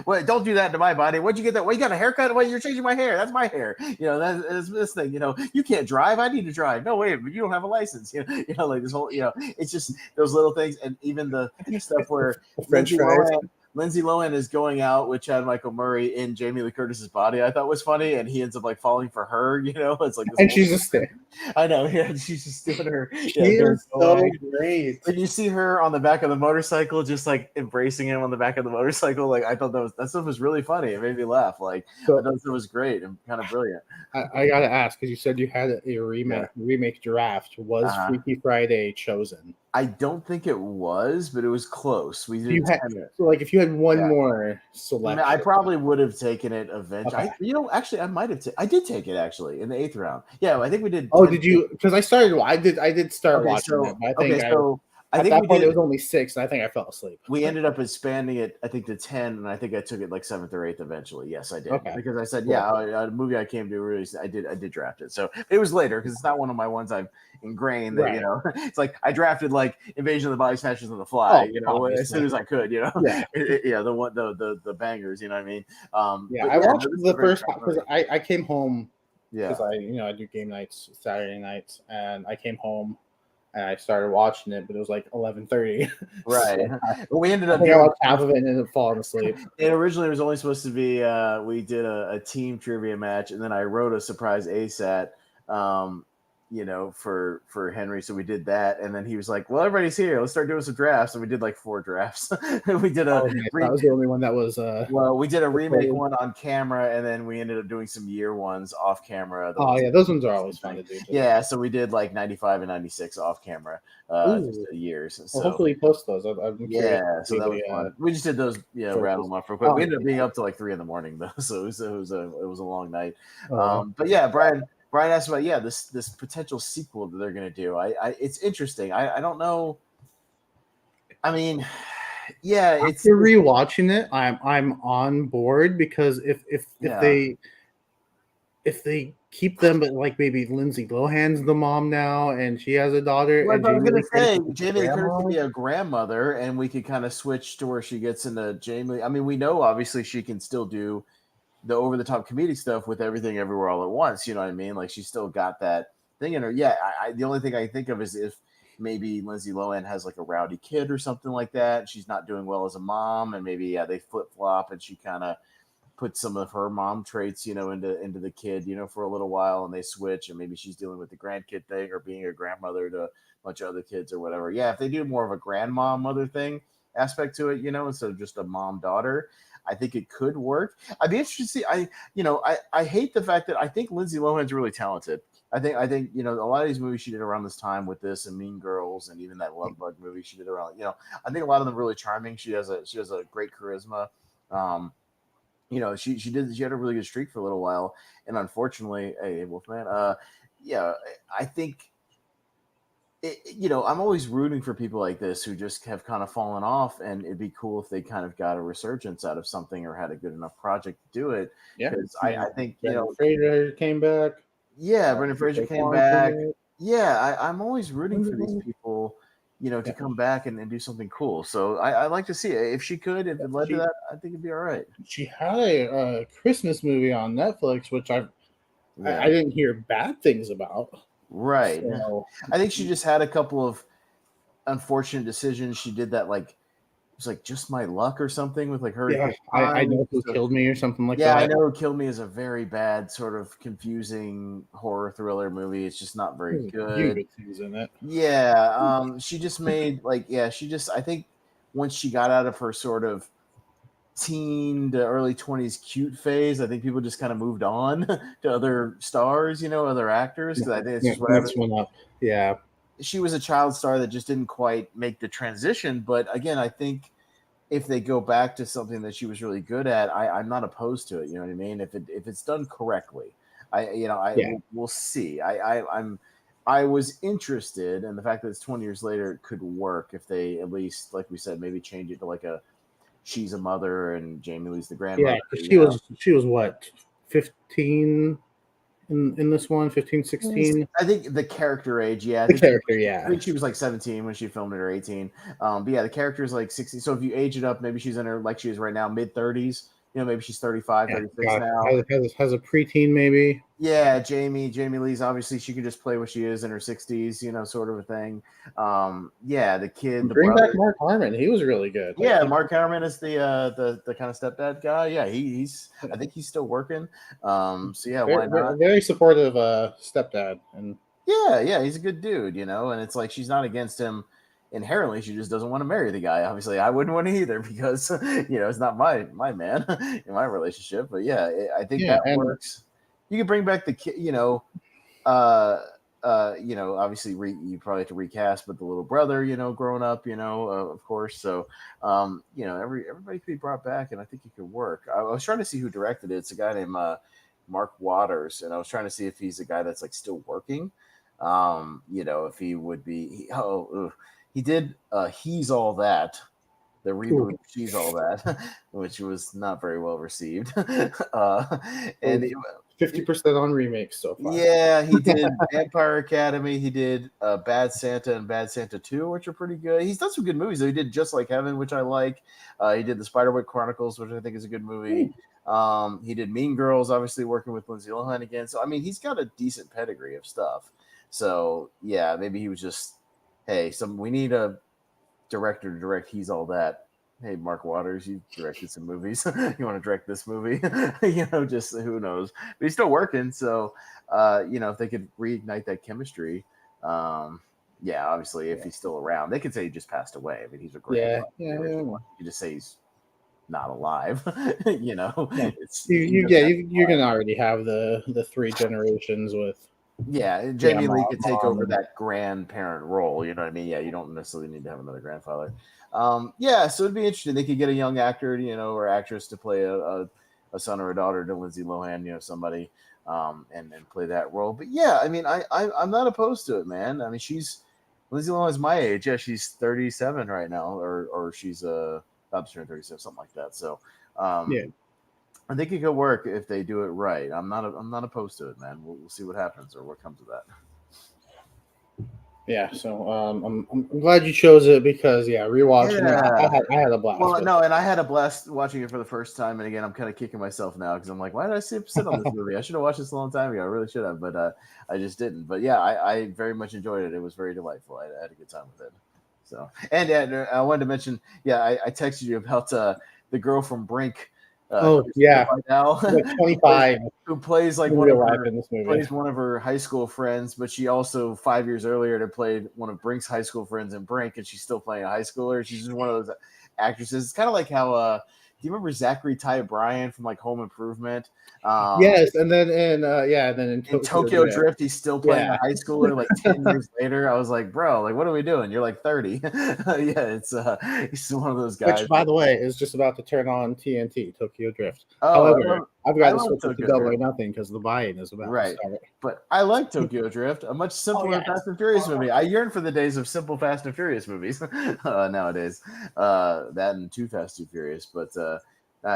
B: well, don't do that to my body. What'd you get that? Well, you got a haircut? Well, you're changing my hair. That's my hair. That's this thing. You can't drive. I need to drive. No, wait, but you don't have a license. Like this whole, it's just those little things. And even the stuff where
A: the French
B: Lindsay
A: fries.
B: Lohan Lindsay Lohan is going out with Chad Michael Murray in Jamie Lee Curtis's body. I thought was funny, and he ends up like falling for her. It's like this
A: And
B: whole
A: she's just there.
B: thing. I know, yeah. She's just doing her,
A: She
B: doing
A: is so
B: like.
A: great.
B: And you see her on the back of the motorcycle, just like embracing him on the back of the motorcycle. Like I thought that stuff was really funny. It made me laugh. Like I
A: So
B: thought it was great and kind of brilliant.
A: I gotta ask because you said you had a
B: Yeah.
A: remake draft. Was
B: Uh-huh.
A: Freaky Friday chosen?
B: I don't think it was, but it was close. We
A: If you
B: did
A: had
B: 10.
A: so like if you had one
B: Yeah.
A: more
B: I
A: selection.
B: probably would have taken it eventually.
A: Okay.
B: Actually, I might have. I did take it actually in the 8th round. Yeah, I think we did
A: Oh,
B: 10.
A: did you? Because I did start
B: Okay,
A: watching it,
B: so
A: but I
B: okay,
A: think
B: so I
A: at
B: think we
A: that point it
B: did.
A: was only six, and I think I fell asleep.
B: We ended up expanding it, I think, to 10, and I think I took it like 7th or 8th eventually. Yes, I did
A: Okay,
B: because I said,
A: cool.
B: yeah, a movie I came to release. I did draft it. So it was later because it's not one of my ones I've ingrained. That
A: Right.
B: it's like I drafted like Invasion of the Body Snatchers on the fly.
A: Oh,
B: As soon
A: obviously.
B: as I could.
A: Yeah.
B: Yeah, the one, the bangers. You know what I mean?
A: Yeah.
B: But
A: I
B: yeah,
A: watched
B: no, this is a
A: the
B: very
A: first
B: strong
A: because
B: movie.
A: I came home because
B: Yeah.
A: I do game nights Saturday nights, and I came home and I started watching it, but it was like 11:30.
B: Right.
A: So
B: Well, we ended
A: I
B: up
A: think I
B: doing.
A: watched half of it and ended up falling asleep.
B: It originally was only supposed to be. We did a team trivia match, and then I wrote a surprise ASAT. Um, for Henry, so we did that, and then he was like, "Well, everybody's here. Let's start doing some drafts." And we did like 4 drafts. we did a
A: Oh, nice.
B: re-
A: That was the only one that was
B: well, we did a remake
A: recorded.
B: one on camera, and then we ended up doing some year ones off camera. The
A: Oh
B: ones
A: yeah,
B: that
A: those ones are
B: same
A: always fun
B: thing.
A: to do too.
B: Yeah, so we did like 95 and 96 off camera, just
A: Ooh.
B: years.
A: Well,
B: So
A: hopefully post those. I'm curious
B: yeah,
A: to
B: so
A: see
B: that was
A: the
B: fun. We just did those, rattle
A: choices.
B: them off real quick.
A: Oh,
B: We ended up being
A: yeah.
B: up to like 3 in the morning though, so it was a long night.
A: Oh,
B: But yeah, Brian asked about this potential sequel that they're gonna do. It's interesting. I don't know. I mean, yeah,
A: after rewatching it, I'm on board because
B: yeah.
A: if they keep them, but like maybe Lindsay Lohan's the mom now, and she has a daughter,
B: Well,
A: and
B: if I was
A: Jamie
B: gonna
A: Lee Curtis
B: say
A: is the
B: Jamie Lee Curtis could
A: grandma.
B: be a grandmother, and we could kind of switch to where she gets into Jamie. I mean, we know obviously she can still do the over the top comedic stuff with everything everywhere all at once. You know what I mean? Like she's still got that thing in her. Yeah, the only thing I think of is if maybe Lindsay Lohan has like a rowdy kid or something like that. And she's not doing well as a mom, and maybe they flip flop, and she kind of put some of her mom traits, into the kid, for a little while, and they switch, and maybe she's dealing with the grandkid thing or being a grandmother to a bunch of other kids or whatever. Yeah, if they do more of a grandma mother thing aspect to it, instead of just a mom daughter, I think it could work. I'd be interested to see. I hate the fact that I think Lindsay Lohan's really talented. I think a lot of these movies she did around this time with this and Mean Girls and even that Love Bug movie she did around. I think a lot of them really charming. She has a great charisma. Um, she had a really good streak for a little while, and unfortunately, hey Wolfman, yeah, I think I'm always rooting for people like this who just have kind of fallen off, and it'd be cool if they kind of got a resurgence out of something or had a good enough project to do it.
A: Yeah,
B: Because
A: I
B: I
A: mean,
B: think
A: Brendan Fraser came back.
B: yeah, Brendan Fraser
A: Jake
B: came
A: Long came
B: back.
A: back.
B: Yeah, I'm always rooting for these people, to
A: Yeah,
B: come back and do something cool. So I like to see it. If she could, if it led to
A: she
B: that, I think it'd be all right.
A: she had a Christmas movie on Netflix, which I
B: Yeah,
A: didn't hear bad things about.
B: right.
A: So
B: I think she just had a couple of unfortunate decisions. She did that like it was like Just My Luck or something with like her and
A: yeah,
B: Chris
A: I
B: Pine.
A: know who
B: So,
A: killed me or something like
B: yeah, I
A: that.
B: know Kill Me is a very bad sort of confusing horror thriller movie. It's just not very
A: There's a few
B: good.
A: good things in it.
B: Yeah, she just made she just I think once she got out of her sort of teen to early 20s cute phase, I think people just kind of moved on to other stars, other actors because I think it's
A: Yeah,
B: just whatever.
A: next one up. Yeah,
B: She was a child star that just didn't quite make the transition, but again, I think if they go back to something that she was really good at, I'm not opposed to it. You know what I mean? If it's done correctly,
A: yeah,
B: we'll see. I was interested, and the fact that it's 20 years later, it could work if they at least, like we said, maybe change it to like a she's a mother and Jamie Lee's the
A: yeah.
B: grandmother.
A: 'Cause she was what 15 in this one, 15, 16.
B: I think the character age, yeah,
A: The character,
B: I
A: yeah.
B: think she was like 17 when she filmed it, or 18. But yeah, the character is like 60. So if you age it up, maybe she's in her like she is right now, mid 30s. Maybe she's 35,
A: Yeah,
B: 36
A: got
B: now.
A: has a preteen maybe.
B: Yeah, Jamie Lee's obviously she can just play what she is in her 60s, sort of a thing. Yeah, the kid, the
A: Bring back
B: brother.
A: Mark Harmon. He was really good.
B: Yeah, Mark Howard is the kind of stepdad guy. Yeah, he's I think he's still working. So yeah, why not?
A: Very supportive stepdad, and
B: Yeah, he's a good dude, and it's like she's not against him inherently. She just doesn't want to marry the guy. Obviously, I wouldn't want to either because it's not my man in my relationship. But yeah, I think
A: yeah,
B: that
A: and
B: works. You can bring back the kid, obviously you probably have to recast, but the little brother, growing up, of course. So, everybody could be brought back, and I think it could work. I was trying to see who directed it. It's a guy named Mark Waters, and I was trying to see if he's a guy that's like still working. If he would be. He did. He's All That. The reboot of She's All That, which was not very well received. And
A: 50% on remakes so far.
B: yeah, he did Vampire Academy. He did Bad Santa and Bad Santa 2, which are pretty good. He's done some good movies. He did Just Like Heaven, which I like. He did The Spiderwick Chronicles, which I think is a good movie. He did Mean Girls, obviously working with Lindsay Lohan again. So, I mean, he's got a decent pedigree of stuff. So, yeah, maybe he was just, hey, we need a director to direct He's All That. Hey, Mark Waters, you directed some movies. You want to direct this movie? Just who knows. But he's still working, so if they could reignite that chemistry, yeah, obviously, if he's still around, they could say he just passed away. I mean, he's a
A: Yeah,
B: grandfather.
A: yeah,
B: You
A: yeah.
B: could just say he's not alive.
A: Yeah.
B: It's
A: You yeah, you're gonna already have the three generations with
B: yeah, Jamie Lee could take over that grandparent role. You know what I mean? Yeah, you don't necessarily need to have another grandfather. Yeah, so it'd be interesting. They could get a young actor, or actress to play a son or a daughter to Lindsay Lohan, somebody, and play that role. But yeah, I mean, I'm not opposed to it, man. I mean, Lindsay Lohan's my age. Yeah, she's 37 right now, or she's about to turn 37, something like that. So,
A: yeah.
B: I think it could work if they do it right. I'm not opposed to it, man. We'll see what happens or what comes of that.
A: Yeah, so I'm glad you chose it because rewatching it,
B: Yeah.
A: I had a blast.
B: Well,
A: with
B: no, and I had a blast watching it for the first time. And again, I'm kind of kicking myself now because I'm like, why did I sit on this movie? I should have watched this a long time ago. I really should have, but I just didn't. But yeah, I very much enjoyed it. It was very delightful. I had a good time with it. So, and I wanted to mention, yeah, I texted you about the girl from Brink.
A: Oh yeah,
B: now
A: like 25
B: who plays like
A: in
B: one of
A: real life
B: her
A: in this movie.
B: plays one of her high school friends, but she also 5 years earlier had played one of Brink's high school friends in Brink, and she's still playing a high schooler. She's just one of those actresses. It's kind of like how you remember Zachary Ty Bryan from like Home Improvement?
A: Yes, and then in
B: In
A: Tokyo
B: Tokyo
A: Drift.
B: Drift, he's still playing
A: Yeah.
B: a high schooler like 10 years later. I was like, bro, like, what are we doing? You're like 30. Yeah, he's one of those
A: Which,
B: guys.
A: by the way, is just about to turn on TNT, Tokyo Drift.
B: Oh,
A: However, I've got
B: I
A: to
B: love
A: switch it to
B: Tokyo
A: Double
B: Drift.
A: or Nothing because the buy-in is about to
B: Right.
A: start.
B: But I like Tokyo Drift, a much
A: Oh
B: simpler
A: yes.
B: Fast and Furious movie. I yearn for the days of simple Fast and Furious movies nowadays. That and Too Fast, Too Furious. But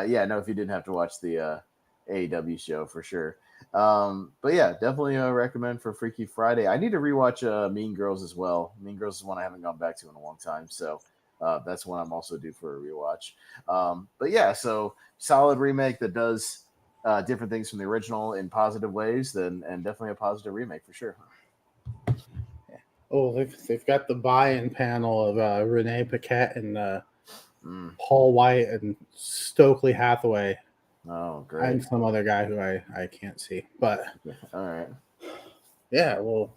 B: yeah, no, if you didn't have to watch the AEW show for sure. But yeah, definitely recommend for Freaky Friday. I need to rewatch Mean Girls as well. Mean Girls is one I haven't gone back to in a long time. So that's one I'm also due for a rewatch. But yeah, so solid remake that does different things from the original in positive ways, then and definitely a positive remake for sure.
A: Oh, they've got the buy-in panel of Renee Paquette and
B: Mm.
A: Paul White and Stokely Hathaway
B: Oh, great.
A: and some other guy who I can't see. But
B: All right.
A: yeah, we'll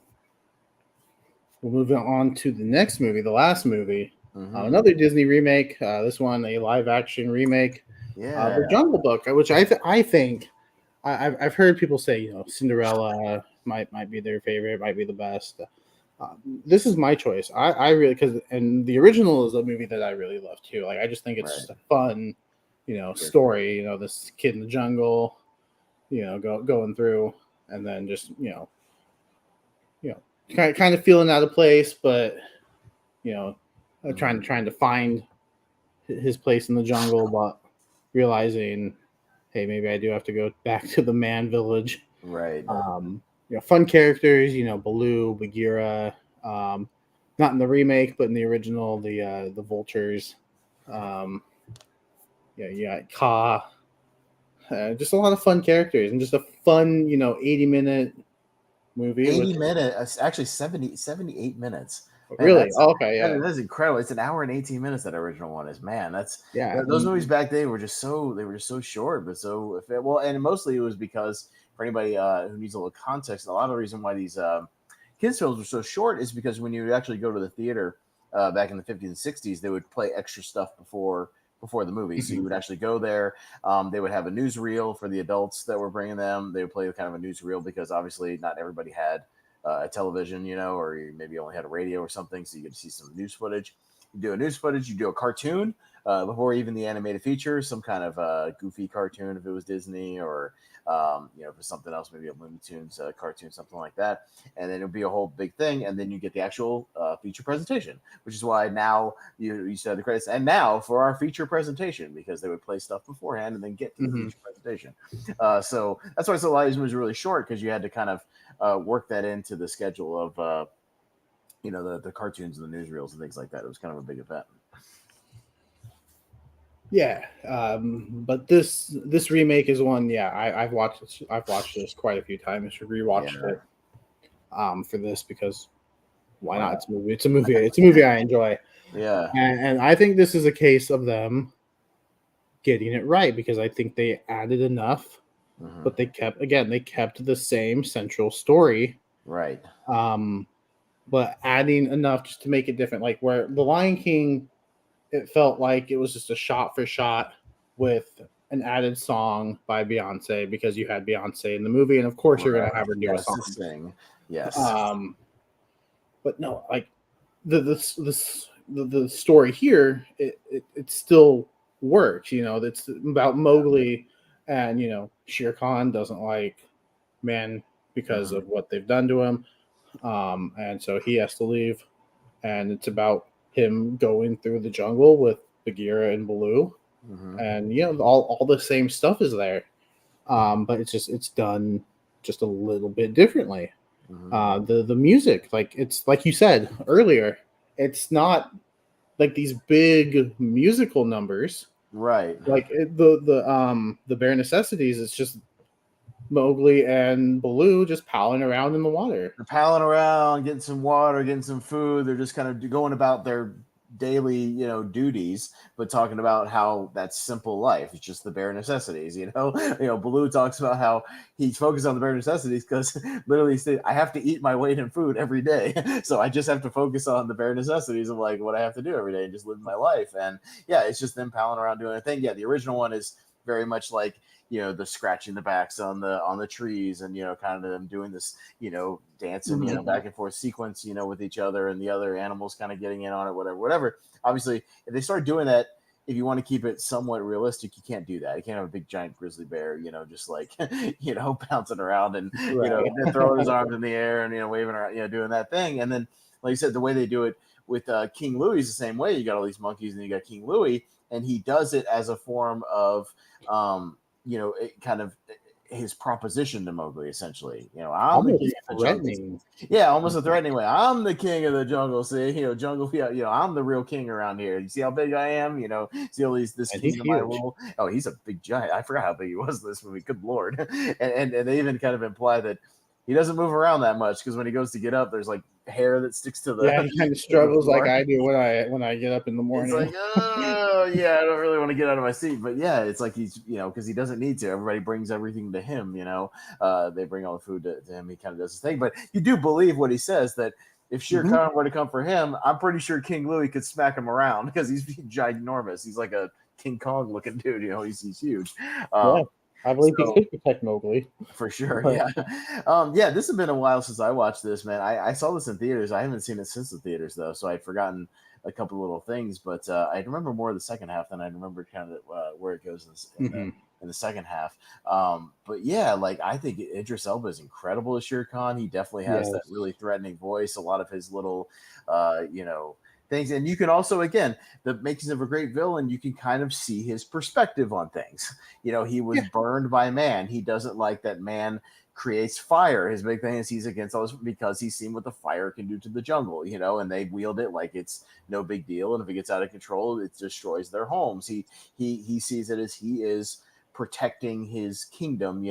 A: move on to the next movie, the last movie.
B: Mm-hmm.
A: Another Disney remake. This one, a live-action remake.
B: Yeah.
A: The Jungle Book, which I think I've heard people say, Cinderella might be their favorite, might be the best. This is my choice. I really and the original is a movie that I really love too. Like I just think it's
B: Right.
A: just a fun, story. This kid in the jungle, going through, and then just kind of feeling out of place, but trying to find his place in the jungle, but realizing, hey, maybe I do have to go back to the man village.
B: Right.
A: Fun characters, Baloo, Bagheera, not in the remake, but in the original, the vultures. Yeah, Ka. Just a lot of fun characters and just a fun, 80-minute movie
B: 80
A: with
B: minutes, actually 78 minutes. Man,
A: really. Oh, okay,
B: that
A: yeah,
B: is incredible. It's an hour and 18 minutes. That original one is, man.
A: yeah.
B: Those movies back then were just so short, but so well, and mostly it was because for anybody who needs a little context, a lot of the reason why these kids films were so short is because when you actually go to the theater back in the 50s and 60s, they would play extra stuff before the movie. So you would actually go there. They would have a newsreel for the adults that were bringing them. They would play kind of a newsreel because obviously not everybody had a television, or you maybe only had a radio or something. So you get to see some news footage. You do a news footage, you do a cartoon before even the animated feature, some kind of goofy cartoon if it was Disney or if it's something else, maybe a Looney Tunes cartoon, something like that. And then it'll be a whole big thing. And then you get the actual feature presentation, which is why now you said the credits. And now for our feature presentation, because they would play stuff beforehand and then get to the feature presentation. So that's why a lot of these movies are really short, because you had to kind of work that into the schedule of the cartoons and the newsreels and things like that. It was kind of a big event.
A: Yeah, but this remake is one. Yeah, I've watched this quite a few times. Rewatched it for this because why not? It's a movie. It's a movie. It's a movie I enjoy.
B: Yeah,
A: and I think this is a case of them getting it right, because I think they added enough, but they kept the same central story.
B: Right.
A: But adding enough just to make it different. Like where The Lion King, it felt like it was just a shot for shot with an added song by Beyonce, because you had Beyonce in the movie, and of course you're going to have her do a song.
B: Sing. Yes.
A: But no, like the story here, it still works. It's about Mowgli, and Shere Khan doesn't like men because of what they've done to him, and so he has to leave, and it's about him going through the jungle with Bagheera and Baloo, and all the same stuff is there, but it's done just a little bit differently. The music, like it's like you said earlier, it's not like these big musical numbers,
B: Right.
A: like the bare necessities. It's just Mowgli and Baloo just palling around in the water.
B: They're palling around, getting some water, getting some food. They're just kind of going about their daily, duties, but talking about how that's simple life. It's just the bare necessities, Baloo talks about how he's focused on the bare necessities because literally I have to eat my weight in food every day. So I just have to focus on the bare necessities of like what I have to do every day and just live my life. And yeah, it's just them palling around doing a thing. Yeah, the original one is very much like the scratching the backs on the trees, and kind of them doing this dancing back and forth sequence with each other, and the other animals kind of getting in on it, whatever. Obviously, if they start doing that, if you want to keep it somewhat realistic, you can't do that. You can't have a big giant grizzly bear just like bouncing around and
A: Right.
B: throwing his arms in the air and waving around, doing that thing. And then like you said, the way they do it with King Louis is the same way. You got all these monkeys and you got King Louis, and he does it as a form of it kind of his proposition to Mowgli, essentially. I'm the king
A: Almost
B: of the jungle.
A: threatening.
B: Yeah, almost a threatening way. I'm the king of the jungle. See, jungle. I'm the real king around here. You see how big I am? See all this
A: And he's
B: kingdom I
A: huge.
B: rule. Oh, he's a big giant. I forgot how big he was in this movie. Good lord. And they even kind of imply that he doesn't move around that much because when he goes to get up, there's like hair that sticks to the.
A: Yeah, he kind of struggles like I do when I get up in the morning.
B: It's like, oh yeah, I don't really want to get out of my seat, but yeah, it's like he's because he doesn't need to. Everybody brings everything to him. They bring all the food to him. He kind of does his thing, but you do believe what he says that if Shere Khan were to come for him, I'm pretty sure King Louis could smack him around because he's ginormous. He's like a King Kong looking dude. He's huge.
A: Yeah, I believe he could protect Mowgli
B: For sure. Yeah. This has been a while since I watched this, man. I saw this in theaters. I haven't seen it since the theaters though, so I'd forgotten a couple little things, but I remember more of the second half than I remember kind of where it goes in the second half. But yeah, like I think Idris Elba is incredible as Shere Khan. He definitely has that really threatening voice. A lot of his little, things, and you can also, again, the makings of a great villain, you can kind of see his perspective on things. He was burned by man. He doesn't like that man creates fire. His big thing is he's against all this because he's seen what the fire can do to the jungle, and they wield it like it's no big deal, and if it gets out of control, it destroys their homes. He sees it as he is protecting his kingdom,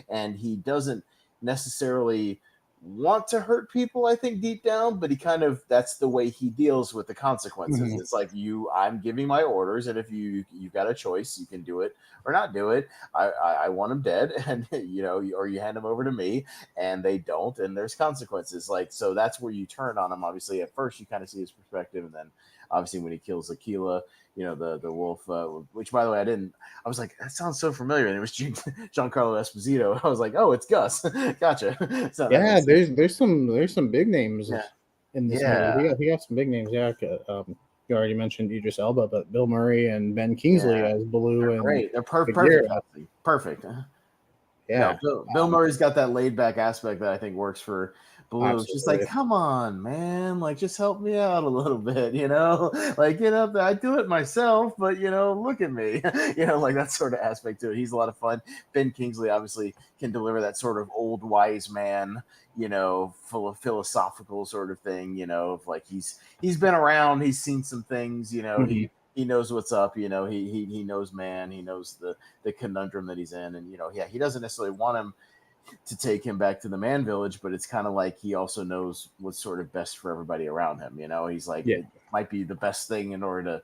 B: and he doesn't necessarily want to hurt people, I think, deep down, but he kind of, that's the way he deals with the consequences. It's like I'm giving my orders, and if you got a choice, you can do it or not do it. I want him dead, and or you hand him over to me, and they don't, and there's consequences. Like, so that's where you turn on him. Obviously, at first you kind of see his perspective, and then obviously when he kills Aquila, the wolf, which, by the way, I was like, that sounds so familiar, and it was Giancarlo Esposito. I was like, oh, it's Gus. Gotcha. So
A: yeah, there's some big names in this movie. He got some big names. Yeah, you already mentioned Idris Elba, but Bill Murray and Ben Kingsley as Baloo and
B: great. They're perfect.
A: Yeah,
B: Bill Murray's got that laid back aspect that I think works for Baloo.
A: Absolutely.
B: It's just like, come on, man, like just help me out a little bit, like get up there. I do it myself, but look at me, like that sort of aspect to it. He's a lot of fun. Ben Kingsley obviously can deliver that sort of old wise man, full of philosophical sort of thing, of like he's been around, he's seen some things, he knows what's up, he knows man, he knows the conundrum that he's in, and he doesn't necessarily want him to take him back to the man village, but it's kind of like he also knows what's sort of best for everybody around him. He's like, it might be the best thing in order to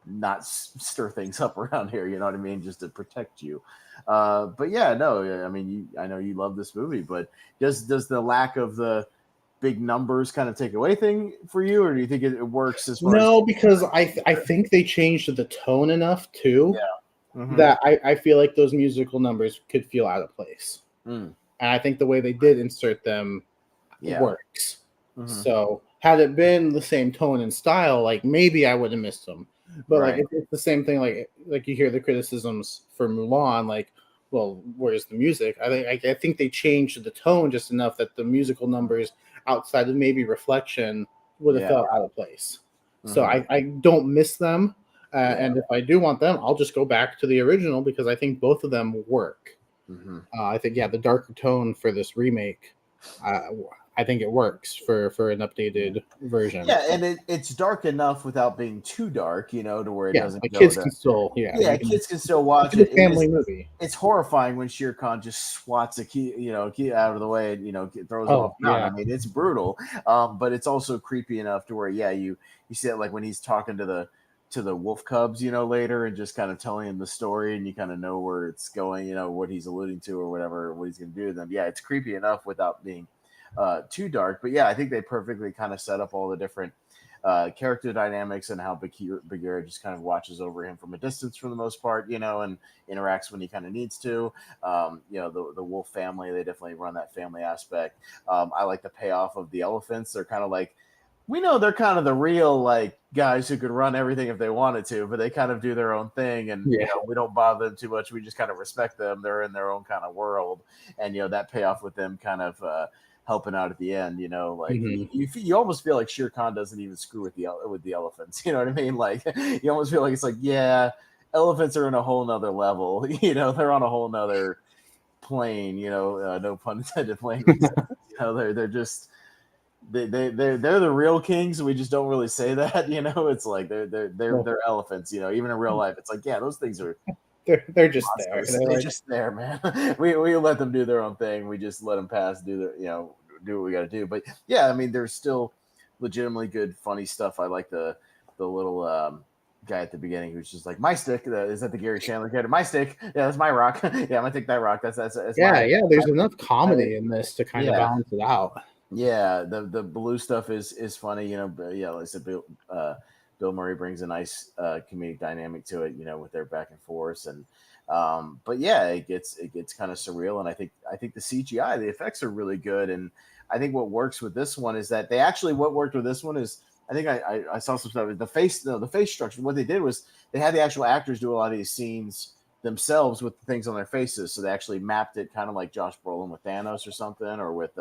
B: not stir things up around here, you know what I mean, just to protect you. But yeah, no, I mean, I know you love this movie, but does the lack of the big numbers kind of take away thing for you, or do you think it works as far
A: no, because I think they changed the tone enough too that I feel like those musical numbers could feel out of place. And I think the way they did insert them works. So had it been the same tone and style, like maybe I would have missed them. But like it's the same thing. Like you hear the criticisms for Mulan, like, well, where's the music? I think they changed the tone just enough that the musical numbers outside of maybe Reflection would have felt out of place. So I don't miss them. And if I do want them, I'll just go back to the original because I think both of them work. I think, the darker tone for this remake, I I think it works for an updated version.
B: Yeah, and it's dark enough without being too dark, you know, to where it
A: Yeah,
B: doesn't
A: the
B: go
A: kids
B: to.
A: can still,
B: Yeah, kids can still
A: it's
B: watch
A: a
B: it.
A: good family movie.
B: It's horrifying when Shere Khan just swats a key, key out of the way and throws him
A: Oh
B: off the mountain.
A: yeah,
B: I mean, it's brutal, but it's also creepy enough to where you see it like when he's talking to the wolf cubs, later and just kind of telling him the story, and you kind of know where it's going, what he's alluding to or whatever, what he's going to do to them. Yeah, it's creepy enough without being too dark. But yeah, I think they perfectly kind of set up all the different character dynamics and how Bagheera just kind of watches over him from a distance for the most part, and interacts when he kind of needs to. The wolf family, they definitely run that family aspect. I like the payoff of the elephants. They're kind of like, we know they're kind of the real like guys who could run everything if they wanted to, but they kind of do their own thing, and
A: yeah.
B: we don't bother them too much. We just kind of respect them. They're in their own kind of world, and that payoff with them kind of helping out at the end. Like
A: Mm-hmm.
B: you almost feel like Shere Khan doesn't even screw with the elephants. You know what I mean? Like you almost feel like it's like, yeah, elephants are in a whole nother level. They're on a whole nother plane. No pun intended. Plane. They're just they're the real kings. We just don't really say that. It's like they're elephants. Even in real life, it's like, yeah, those things are
A: they're just there.
B: monsters. They're just there, man. We let them do their own thing. We just let them pass, do what we got to do. But yeah, I mean, there's still legitimately good, funny stuff. I like the little guy at the beginning who's just like, my stick. Is that the Gary Chandler character? My stick. Yeah, that's my rock. Yeah, I'm gonna take that rock. That's
A: yeah,
B: my.
A: yeah. There's enough comedy in this to kind of
B: Yeah.
A: balance it out.
B: Yeah, the blue stuff is funny, but yeah, like I said, Bill Murray brings a nice comedic dynamic to it, with their back and forth, and but yeah, it gets kind of surreal, and I think the CGI, the effects are really good, and I think what works with this one is that what worked with this one is, I think I saw some stuff, the face structure. What they did was they had the actual actors do a lot of these scenes themselves with the things on their faces, so they actually mapped it kind of like Josh Brolin with Thanos or something, or with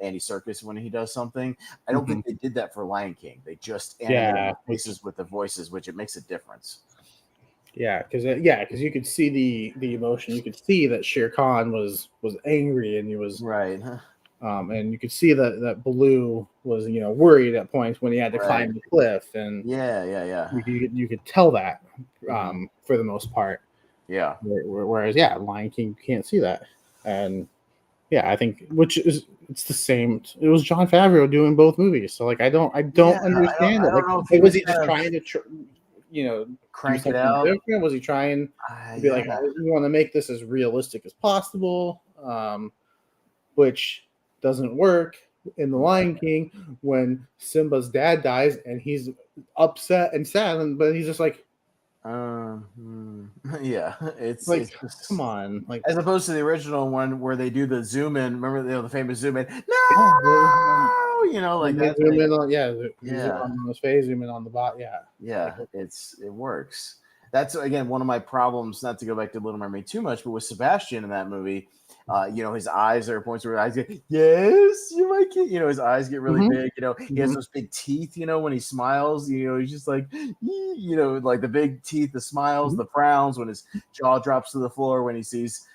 B: Andy Serkis when he does something. I don't think they did that for Lion King. They just animated
A: Yeah,
B: the faces with the voices, which it makes a difference.
A: yeah, because you could see the emotion. You could see that Shere Khan was angry, and he was
B: Right.
A: and you could see that Baloo was worried at points when he had to
B: Right.
A: climb the cliff, and
B: Yeah.
A: you could tell that for the most part.
B: Yeah.
A: Whereas Lion King, you can't see that, and I think it's the same. It was Jon Favreau doing both movies, so like I don't
B: Yeah,
A: understand
B: I
A: it. Like,
B: don't know if he
A: was
B: was
A: he just
B: kind of
A: trying to do
B: crank it
A: something
B: out.
A: different? Was he trying to be like,
B: Yeah.
A: we want to make this as realistic as possible, which doesn't work in The Lion King when Simba's dad dies and he's upset and sad, but he's just like,
B: Yeah, it's
A: come
B: just,
A: on, like,
B: as opposed to the original one where they do the zoom in. Remember the famous zoom in?
A: yeah,
B: No, like
A: when they
B: that
A: zoom
B: thing.
A: in on, you zoom
B: Yeah,
A: on his face, zoom in on the bot, like,
B: yeah, it works. That's again one of my problems. Not to go back to Little Mermaid too much, but with Sebastian in that movie, his eyes, there are points where his eyes get, yes, you're my kid. His eyes get really big. He has those big teeth. When he smiles, he's just like, like the big teeth, the smiles, the frowns. When his jaw drops to the floor, when he sees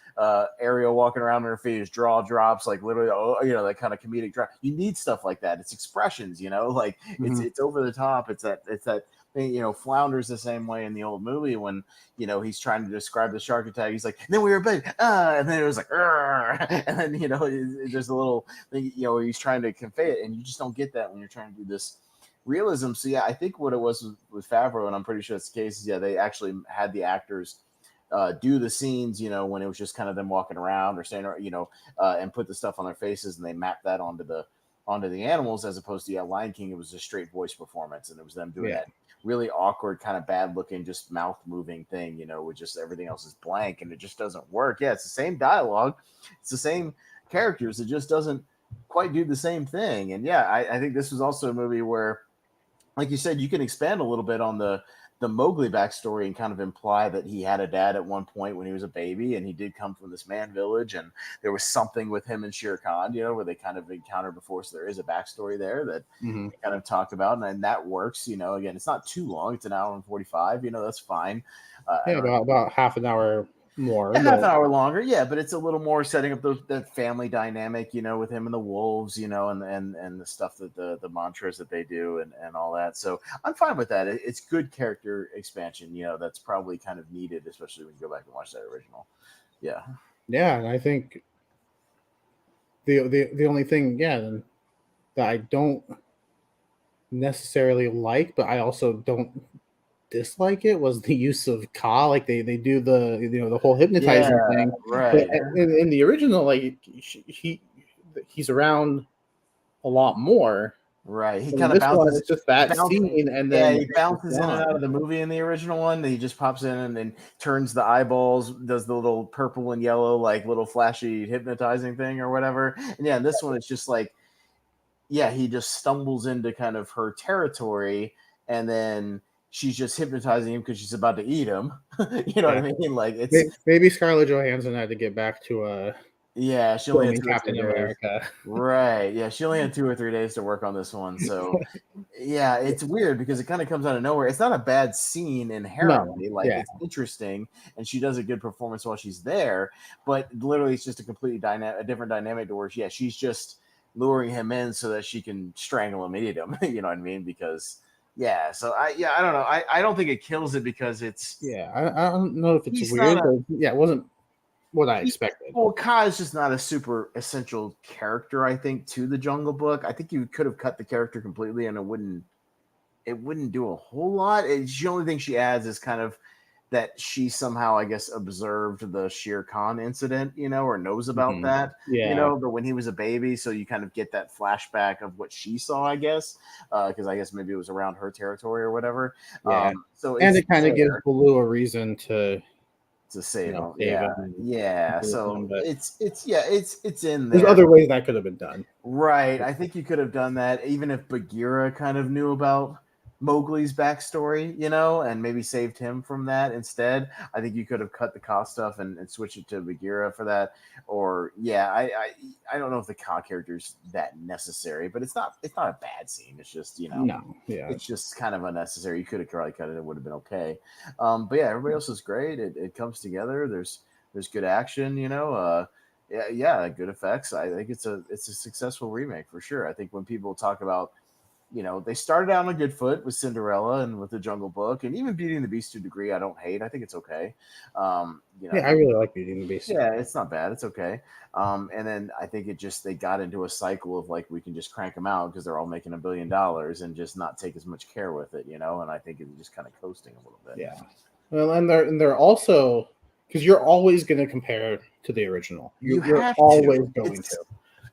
B: Ariel walking around on her feet, his jaw drops, like literally, that kind of comedic drop. You need stuff like that. It's expressions, like it's over the top. It's that thing, Flounder's the same way in the old movie when he's trying to describe the shark attack. He's like, and then we were big, and then it was like, and then there's a little thing, where he's trying to convey it, and you just don't get that when you're trying to do this realism. So yeah, I think what it was with Favreau, and I'm pretty sure it's the case, is they actually had the actors do the scenes, when it was just kind of them walking around or saying, and put the stuff on their faces, and they mapped that onto the animals, as opposed to Lion King. It was a straight voice performance, and it was them doing that really awkward, kind of bad looking, just mouth moving thing, with just everything else is blank, and it just doesn't work. Yeah, it's the same dialogue, it's the same characters, it just doesn't quite do the same thing. And yeah, I think this was also a movie where, like you said, you can expand a little bit on the Mowgli backstory and kind of imply that he had a dad at one point when he was a baby, and he did come from this man village, and there was something with him and Shere Khan, where they kind of encountered before. So there is a backstory there that they kind of talk about, and that works. Again, it's not too long; it's an hour and 45. That's fine.
A: about half an hour more,
B: A half
A: but
B: an hour longer, yeah, but it's a little more setting up that family dynamic, with him and the wolves, and the stuff that the mantras that they do and all that. So I'm fine with that. It's good character expansion, that's probably kind of needed, especially when you go back and watch that original. Yeah.
A: yeah, and I think the only thing, that I don't necessarily like, but I also don't dislike it was the use of Ka. Like they do the whole hypnotizing
B: Yeah,
A: thing, but
B: right.
A: in the original, like he's around a lot more.
B: Right. He
A: And in
B: kind of
A: this one,
B: bounces.
A: it's just
B: He
A: that
B: bounces.
A: scene, and
B: Yeah,
A: then
B: he
A: he's
B: bounces in and out
A: gone.
B: of the movie in the original one. He just pops in and then turns the eyeballs, does the little purple and yellow, like little flashy hypnotizing thing or whatever. And yeah, this one it's just like, yeah, he just stumbles into kind of her territory, and then she's just hypnotizing him because she's about to eat him. You know what I
A: Yeah,
B: mean? Like it's
A: maybe Scarlett Johansson had to get back to
B: yeah, she only had
A: filming
B: 2 or 3
A: Captain
B: days.
A: America.
B: Right. Yeah, she only had 2 or 3 days to work on this one. So yeah, it's weird because it kind of comes out of nowhere. It's not a bad scene
A: No,
B: inherently. Like
A: yeah,
B: it's interesting, and she does a good performance while she's there. But literally, it's just a completely a different dynamic to where, yeah, she's just luring him in so that she can strangle him and eat him. You know what I mean? Because yeah, so I don't know. I don't think it kills it because
A: yeah. I don't know if it's
B: he's not
A: weird,
B: a
A: but yeah, it wasn't what I
B: he,
A: expected.
B: well, Kai is just not a super essential character. I think to the Jungle Book. I think you could have cut the character completely, and it wouldn't do a whole lot. The only thing she adds is kind of that she somehow, I guess, observed the Shere Khan incident, or knows about
A: Mhm.
B: that,
A: Yeah,
B: but when he was a baby, so you kind of get that flashback of what she saw, I guess, because I guess maybe it was around her territory or whatever.
A: yeah,
B: So
A: and
B: it's
A: it kind of gives
B: there
A: Baloo a reason to
B: to save him.
A: save
B: Yeah,
A: him,
B: yeah.
A: with
B: So
A: him, but
B: it's in
A: there's
B: there.
A: other ways that could have been done.
B: Right. I think you could have done that even if Bagheera kind of knew about Mowgli's backstory, and maybe saved him from that instead. I think you could have cut the Ka stuff and switched it to Bagheera for that. Or yeah, I don't know if the Ka character's that necessary, but it's not a bad scene. It's just,
A: No, yeah,
B: it's just kind of unnecessary. You could have probably cut it, it would have been okay. But yeah, everybody else is great. It comes together. There's good action, yeah, good effects. I think it's a successful remake for sure. I think when people talk about, they started out on a good foot with Cinderella and with the Jungle Book, and even Beauty and the Beast to a degree. I don't hate. I think it's okay. I
A: yeah. I
B: think
A: really like Beauty and the Beast.
B: yeah, it's not bad. It's okay. And then I think they got into a cycle of like we can just crank them out because they're all making $1 billion and just not take as much care with it, And I think it's just kind of coasting a little bit.
A: Yeah. Well, and they're also, because you're always going to compare to the original.
B: You
A: You're
B: have to.
A: always going to,
B: It's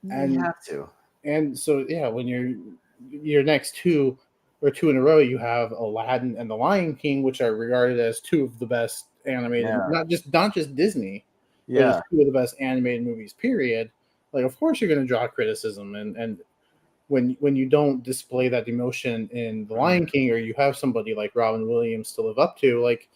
B: you
A: and
B: have to.
A: so yeah, when your next two in a row, you have Aladdin and The Lion King, which are regarded as two of the best animated,
B: Yeah.
A: not just Disney, but
B: Yeah.
A: just two of the best animated movies. Period. Like, of course, you're going to draw criticism, and when you don't display that emotion in The Lion King, or you have somebody like Robin Williams to live up to, like,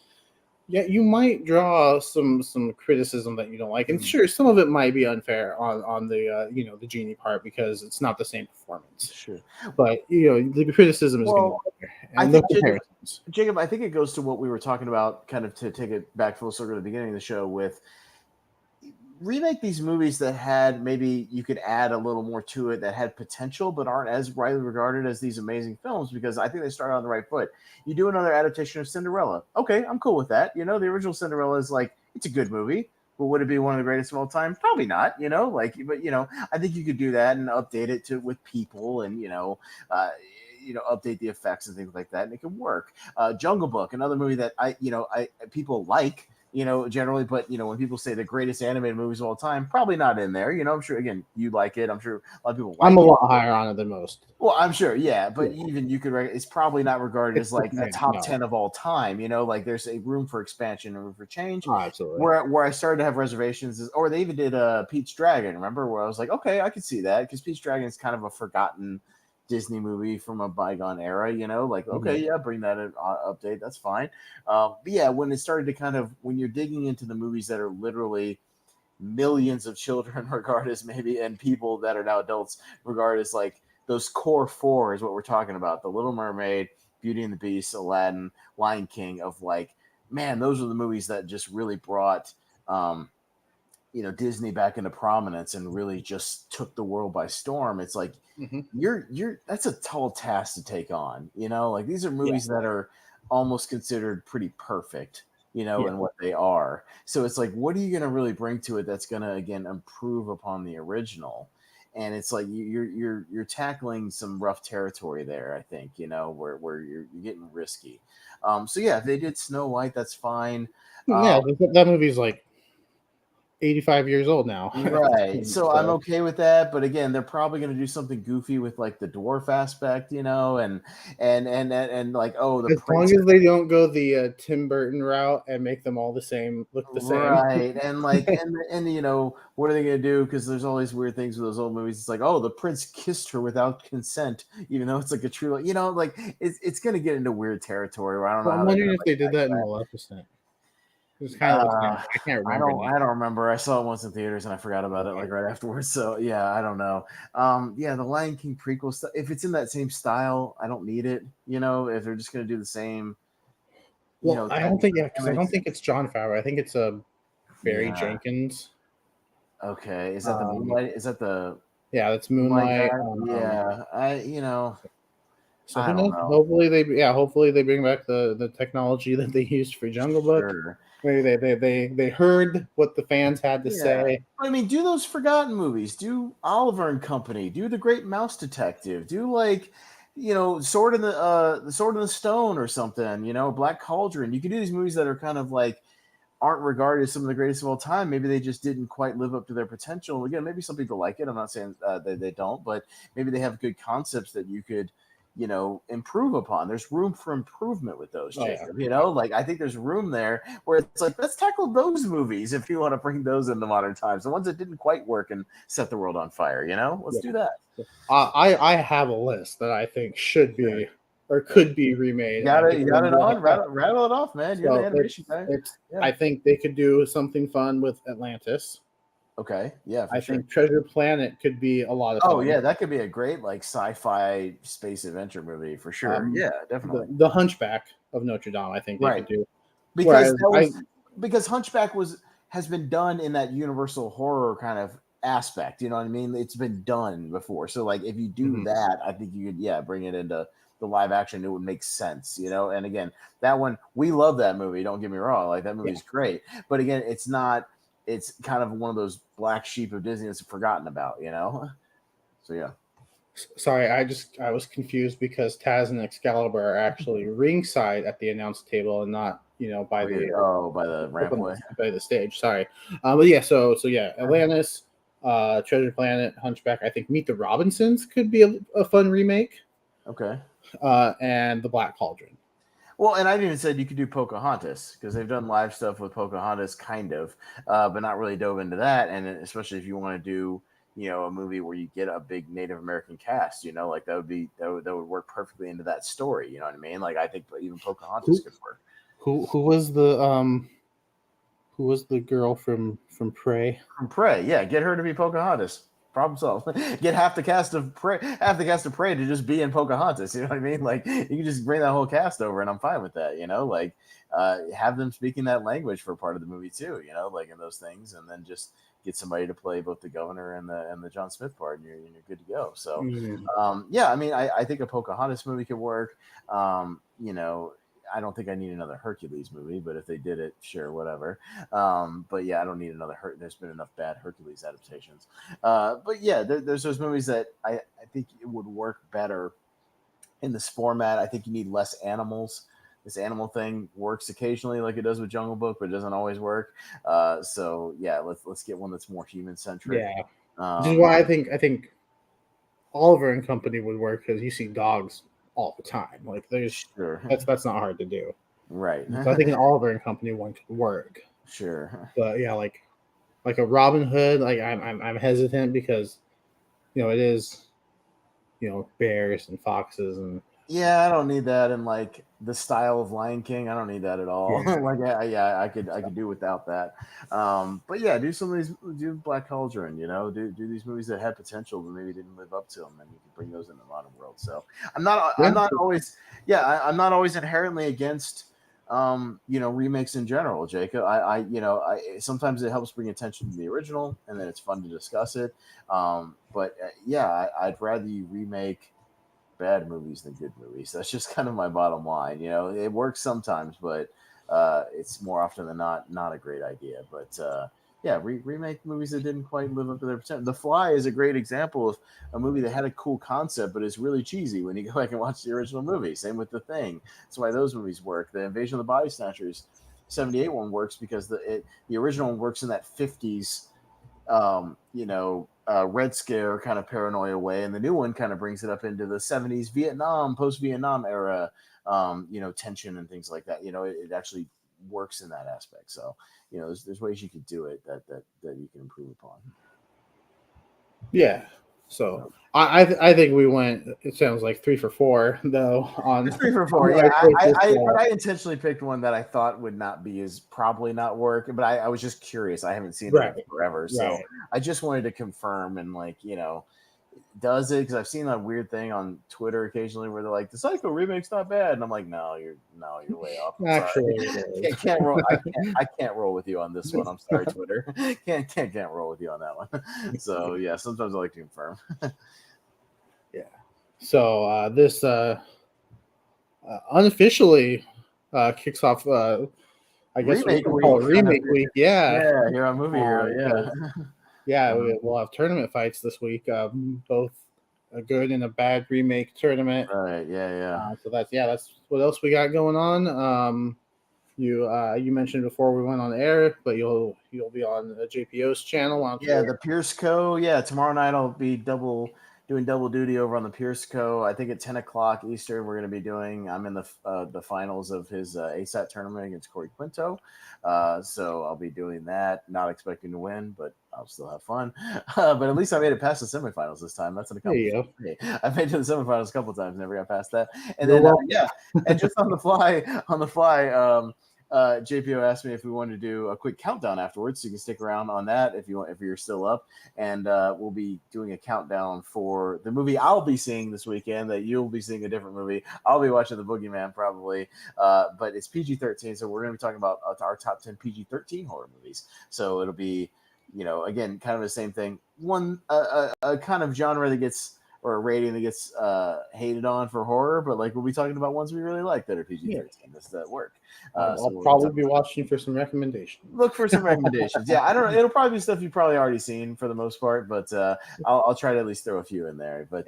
A: yeah, you might draw some criticism that you don't like, and sure, some of it might be unfair on the the genie part because it's not the same performance.
B: Sure.
A: But the criticism is going to
B: Well,
A: be there,
B: I
A: and no
B: think
A: comparisons.
B: Jacob, I think it goes to what we were talking about, kind of to take it back full circle at the beginning of the show with remake these movies that had maybe you could add a little more to it that had potential but aren't as widely regarded as these amazing films because I think they started on the right foot. You do another adaptation of Cinderella. Okay, I'm cool with that. The original Cinderella is like it's a good movie, but would it be one of the greatest of all time? Probably not, but I think you could do that and update it to with people and update the effects and things like that and it could work. Jungle Book, another movie that I people like generally, but when people say the greatest animated movies of all time, probably not in there. I'm sure again you like it. I'm sure a lot of people
A: I'm
B: like
A: a
B: it.
A: lot higher on it than most.
B: Well, I'm sure, yeah, but
A: Yeah,
B: even you could. It's probably not regarded as like a
A: yeah,
B: top
A: no,
B: 10 of all time. Like there's a room for expansion and room for change.
A: oh, absolutely.
B: Where I started to have reservations is, or they even did Pete's Dragon. Remember where I was like, okay, I could see that because Pete's Dragon is kind of a forgotten Disney movie from a bygone era. Like okay,
A: Mhm.
B: yeah, bring that in, update. That's fine. But yeah, when it started to kind of when you're digging into the movies that are literally millions of children regard as maybe and people that are now adults regard as like those core four is what we're talking about: The Little Mermaid, Beauty and the Beast, Aladdin, Lion King. Of like, man, those are the movies that just really brought um, Disney back into prominence and really just took the world by storm. It's like
A: Hmm.
B: you're that's a tall task to take on. Like these are
A: Yeah,
B: movies that are almost considered pretty perfect.
A: yeah.
B: And what they are. So it's like, what are you going to really bring to it that's going to again improve upon the original? And it's like you're tackling some rough territory there. I think where you're getting risky. So yeah, if they did Snow White, that's fine.
A: Yeah, that movie's like 85 years old now. At this
B: Right.
A: point,
B: So I'm
A: so
B: okay with that, but again, they're probably going to do something goofy with like the dwarf aspect, and like, oh, the
A: as long
B: prince.
A: as they don't go the Tim Burton route and make them all the same, look the same.
B: Right. And like and what are they going to do, because there's all these weird things with those old movies. It's like, oh, the prince kissed her without consent, even though it's like a true, like it's going to get into weird territory where I don't know
A: Well, I'm
B: how they're going
A: wondering
B: to
A: if they did that in
B: like
A: Maleficent. It kind of looks like
B: Uh,
A: I can't remember now.
B: I don't remember. I saw it once in theaters and I forgot about it
A: Okay.
B: like right afterwards. So yeah, I don't know. Yeah, the Lion King prequel stuff. If it's in that same style, I don't need it. If they're just gonna do the same,
A: Well, I
B: type
A: don't
B: of
A: think, yeah, because I don't
B: mechanics.
A: think it's John Favreau. I think it's Barry
B: Yeah.
A: Jenkins.
B: Okay. Is that the
A: Um,
B: Moonlight? Is that the
A: yeah, that's
B: Moonlight
A: Moonlight.
B: guy? Yeah.
A: So
B: I
A: who
B: don't
A: knows?
B: know.
A: Hopefully they bring back the technology that they used for Jungle Book.
B: Sure.
A: Maybe they heard what the fans had to
B: Yeah.
A: say.
B: I mean, do those forgotten movies. Do Oliver and Company. Do The Great Mouse Detective. Do like, the Sword in the Stone or something. Black Cauldron. You can do these movies that are kind of like aren't regarded as some of the greatest of all time. Maybe they just didn't quite live up to their potential. Again, maybe some people like it. I'm not saying they don't, but maybe they have good concepts that you could, improve upon. There's room for improvement with those,
A: Oh yeah,
B: Jacob. Like I think there's room there where it's like, let's tackle those movies if you want to bring those into modern times. The ones that didn't quite work and set the world on fire. Let's
A: yeah.
B: do that.
A: I have a list that I think should
B: Sure.
A: be or could be remade,
B: You
A: and I
B: got it.
A: think
B: You
A: we're
B: got
A: gonna
B: it
A: do
B: on.
A: that.
B: Rattle it off, man. You're the
A: So
B: animation guy.
A: it's
B: Yeah.
A: I think they could do something fun with Atlantis.
B: Okay. Yeah, for
A: I
B: sure.
A: think Treasure Planet could be a lot of
B: Oh
A: fun.
B: yeah, that could be a great like sci-fi space adventure movie for sure.
A: Um,
B: Yeah, definitely.
A: the Hunchback of Notre Dame, I think they could
B: Right.
A: do.
B: Because
A: Whereas
B: that
A: I
B: was because Hunchback has been done in that universal horror kind of aspect. You know what I mean? It's been done before. So like if you do
A: mhm,
B: that, I think you could bring it into the live action. It would make sense. And again, that one, we love that movie. Don't get me wrong. Like that
A: yeah.
B: movie's great. But again, it's not. It's kind of one of those black sheep of Disney that's forgotten about. So yeah.
A: Sorry, I was confused because Taz and Excalibur are actually ringside at the announce table and not by
B: Weird.
A: the
B: Oh, by the rampway.
A: by the stage. Sorry, but yeah. So yeah, Atlantis, Treasure Planet, Hunchback. I think Meet the Robinsons could be a fun remake.
B: Okay.
A: And the Black Cauldron.
B: Well, and I even said you could do Pocahontas because they've done live stuff with Pocahontas, kind of, but not really dove into that. And especially if you want to do, a movie where you get a big Native American cast, like that would work perfectly into that story. You know what I mean? Like I think even Pocahontas
A: Who
B: could work.
A: who was the girl from Prey?
B: From Prey, yeah, get her to be Pocahontas. Problem solved. Get half the cast of Prey to just be in Pocahontas. You know what I mean? Like you can just bring that whole cast over, and I'm fine with that. Like have them speaking that language for part of the movie too. Like in those things, and then just get somebody to play both the governor and the John Smith part, and you're good to go. So
A: Mm,
B: yeah, I mean, I think a Pocahontas movie could work. I don't think I need another Hercules movie, but if they did it, sure, whatever. But yeah, I don't need another. There's been enough bad Hercules adaptations. But yeah, there's those movies that I think it would work better in this format. I think you need less animals. This animal thing works occasionally, like it does with Jungle Book, but it doesn't always work. So yeah, let's get one that's more human centric.
A: yeah, which is
B: Um,
A: why I think Oliver and Company would work because you see dogs all the time. Like there's
B: sure,
A: that's not hard to do.
B: right,
A: So I think an Oliver and Company one could work.
B: sure.
A: But yeah, like a Robin Hood, like I'm hesitant because it is bears and foxes and
B: Yeah, I don't need that in like the style of Lion King. I don't need that at all.
A: yeah.
B: Like, yeah, I
A: So,
B: could do without that. But yeah, do some of these, do Black Cauldron. Do these movies that had potential but maybe didn't live up to them, and you can bring those in the modern world. So I'm
A: yeah,
B: not always, yeah, I'm not always inherently against remakes in general, Jacob. Sometimes it helps bring attention to the original, and then it's fun to discuss it. But yeah, I'd rather you remake bad movies than good movies. That's just kind of my bottom line. It works sometimes, but it's more often than not a great idea. But yeah, remake movies that didn't quite live up to their potential. The Fly is a great example of a movie that had a cool concept, but is really cheesy when you go back and watch the original movie. Same with The Thing. That's why those movies work. The Invasion of the Body Snatchers '78 one works because the original one works in that '50s Red Scare kind of paranoia way, and the new one kind of brings it up into the '70s Vietnam, post Vietnam era, tension and things like that. It actually works in that aspect. So, there's ways you could do it that you can improve upon.
A: Yeah. So I think we went. It sounds like 3 for 4 though on
B: It's 3 for 4.
A: on
B: Yeah,
A: our choices.
B: but I intentionally picked one that I thought would not be as probably not work. But I was just curious. I haven't seen it in
A: Right.
B: forever, so
A: Right.
B: I just wanted to confirm and does it? Because I've seen a weird thing on Twitter occasionally where they're like, "The Psycho remake's not bad," and I'm like, "No, you're way off. I'm sorry.
A: Actually, it is.
B: Can't roll. I can't roll with you on this one. I'm sorry, Twitter. Can't roll with you on that one." So yeah, sometimes I like to confirm.
A: Yeah. So this unofficially kicks off. I guess we
B: Remake
A: can
B: week,
A: call it
B: kind of.
A: remake week. Yeah.
B: Yeah, here on Movie Hero.
A: Because
B: Yeah.
A: yeah,
B: Uh,
A: we'll have tournament fights this week. Both a good and a bad remake tournament.
B: right. Yeah. Yeah.
A: So that's what else we got going on. You mentioned before we went on air, but you'll be on JPO's channel. Why don't
B: Yeah,
A: you?
B: the Pierce Co. Yeah, tomorrow night I'll be doing double duty over on the Pierce Co. I think at 10 o'clock Eastern we're going to be doing. I'm in the finals of his ASAT tournament against Corey Quinto, so I'll be doing that. Not expecting to win, but I'll still have fun. But at least I made it past the semifinals this time. That's an
A: There you
B: accomplishment
A: go.
B: for me. I've made it to the semifinals a couple times, never got past that. And
A: You're
B: then
A: welcome.
B: yeah, and just on the fly. JPO asked me if we wanted to do a quick countdown afterwards, so you can stick around on that if you're still up. And we'll be doing a countdown for the movie I'll be seeing this weekend. That you'll be seeing a different movie. I'll be watching The Boogeyman probably, but it's PG-13, so we're going to be talking about our top 10 PG-13 horror movies. So it'll be, again, kind of the same thing. One a kind of genre that gets or a rating that gets hated on for horror, but like we'll be talking about ones we really like that are
A: Yeah.
B: PG-13. That work.
A: I'll
B: So we'll
A: probably
B: talk
A: be watching for some recommendations.
B: look for some recommendations. Yeah, I don't know. It'll probably be stuff you've probably already seen for the most part, but I'll try to at least throw a few in there. But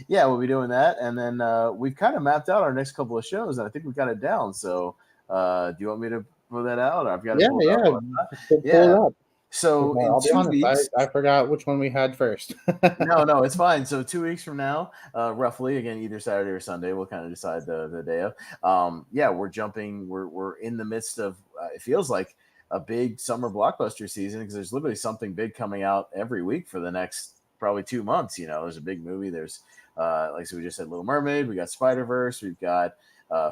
B: yeah, we'll be doing that, and then we've kind of mapped out our next couple of shows, and I think we've got it down. So do you want me to pull that out? I've got it
A: Yeah,
B: pulled
A: yeah.
B: up.
A: Pull
B: Yeah.
A: it up.
B: So in
A: I'll be
B: 2
A: honest.
B: weeks,
A: I forgot which one we had first.
B: no, it's fine. So 2 weeks from now, roughly, again, either Saturday or Sunday, we'll kind of decide the day of. Yeah, we're jumping. We're in the midst of. It feels like a big summer blockbuster season because there's literally something big coming out every week for the next probably 2 months. There's a big movie. There's like so we just said, Little Mermaid. We got Spider Verse. We've got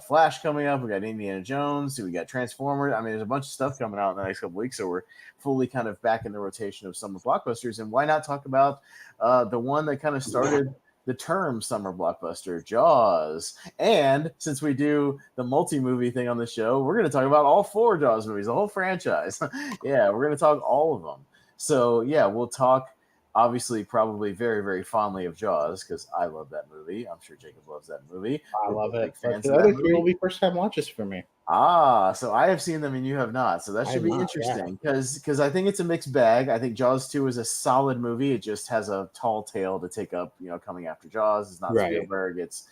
B: Flash coming up. We got Indiana Jones. We got Transformers. I mean, there's a bunch of stuff coming out in the next couple weeks. So we're fully kind of back in the rotation of summer blockbusters. And why not talk about the one that kind of started the term summer blockbuster, Jaws? And since we do the multi-movie thing on the show, we're going to talk about all 4 Jaws movies, the whole franchise. Yeah, we're going to talk all of them. So yeah, we'll talk obviously probably very, very fondly of Jaws because I love that movie. I'm sure Jacob loves that movie.
A: I
B: We're
A: love
B: both
A: it.
B: big
A: But
B: fans
A: the
B: of that
A: other three will
B: movie.
A: be first time watches for me.
B: So I have seen them and you have not. So that
A: I
B: should
A: have
B: be
A: not. Yeah.
B: interesting because I think it's a mixed bag. I think Jaws 2 is a solid movie. It just has a tall tale to take up, coming after Jaws. It's not
A: Right.
B: Spielberg. It's,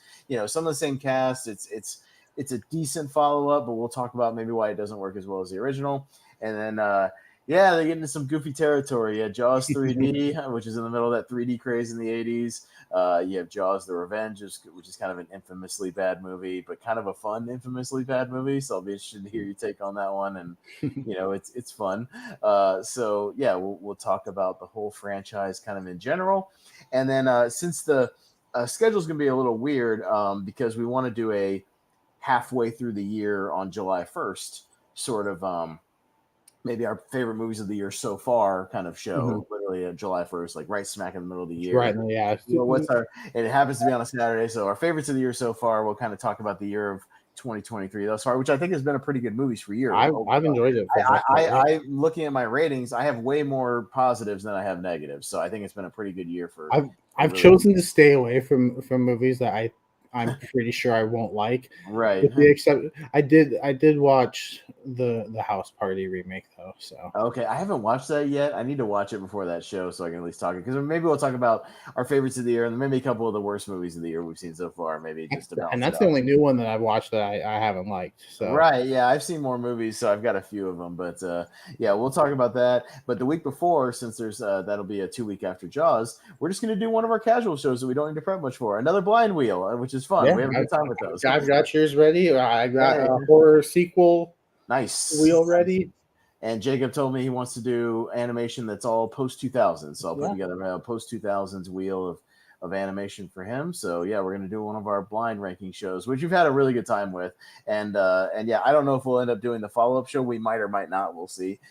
B: some of the same cast. It's a decent follow-up, but we'll talk about maybe why it doesn't work as well as the original. And then yeah, they get into some goofy territory. Yeah, Jaws 3D, which is in the middle of that 3D craze in the 80s. You have Jaws: The Revenge, which is kind of an infamously bad movie, but kind of a fun, infamously bad movie. So I'll be interested to hear your take on that one. And it's fun. So yeah, we'll talk about the whole franchise kind of in general. And then since the schedule is going to be a little weird because we want to do a halfway through the year on July 1st sort of maybe our favorite movies of the year so far kind of
A: Mhm.
B: show, literally July 1st, like right smack in the middle of the year.
A: Right now, yeah.
B: Well, what's our, and it happens to be on a Saturday. So our favorites of the year so far, we'll kind of talk about the year of 2023 thus far, which I think has been a pretty good movies for year.
A: I've enjoyed it for the most part.
B: I'm looking at my ratings. I have way more positives than I have negatives. So I think it's been a pretty good year for
A: I've
B: really,
A: chosen to stay away from movies that I'm pretty sure I won't like.
B: right.
A: With the except I did watch the House Party remake though. So
B: Okay, I haven't watched that yet. I need to watch it before that show so I can at least talk it, because maybe we'll talk about our favorites of the year and maybe a couple of the worst movies of the year we've seen so far, maybe just to
A: and
B: balance it
A: that's the
B: out.
A: only new one that I've watched that I haven't liked. So
B: Right, yeah, I've seen more movies, so I've got a few of them, but yeah, we'll talk about that. But the week before, since there's that'll be a 2 week after Jaws, we're just going to do one of our casual shows that we don't need to prep much for, another blind wheel, which is fun.
A: yeah,
B: We have a good time with those.
A: I've got yours ready. I got
B: Hey,
A: a horror sequel
B: nice.
A: wheel ready.
B: And Jacob told me he wants to do animation that's all post 2000s. So I'll put
A: Yeah.
B: together a post 2000s wheel of animation for him. So yeah, we're gonna do one of our blind ranking shows, which we've had a really good time with. And yeah, I don't know if we'll end up doing the follow up show. We might or might not. We'll see.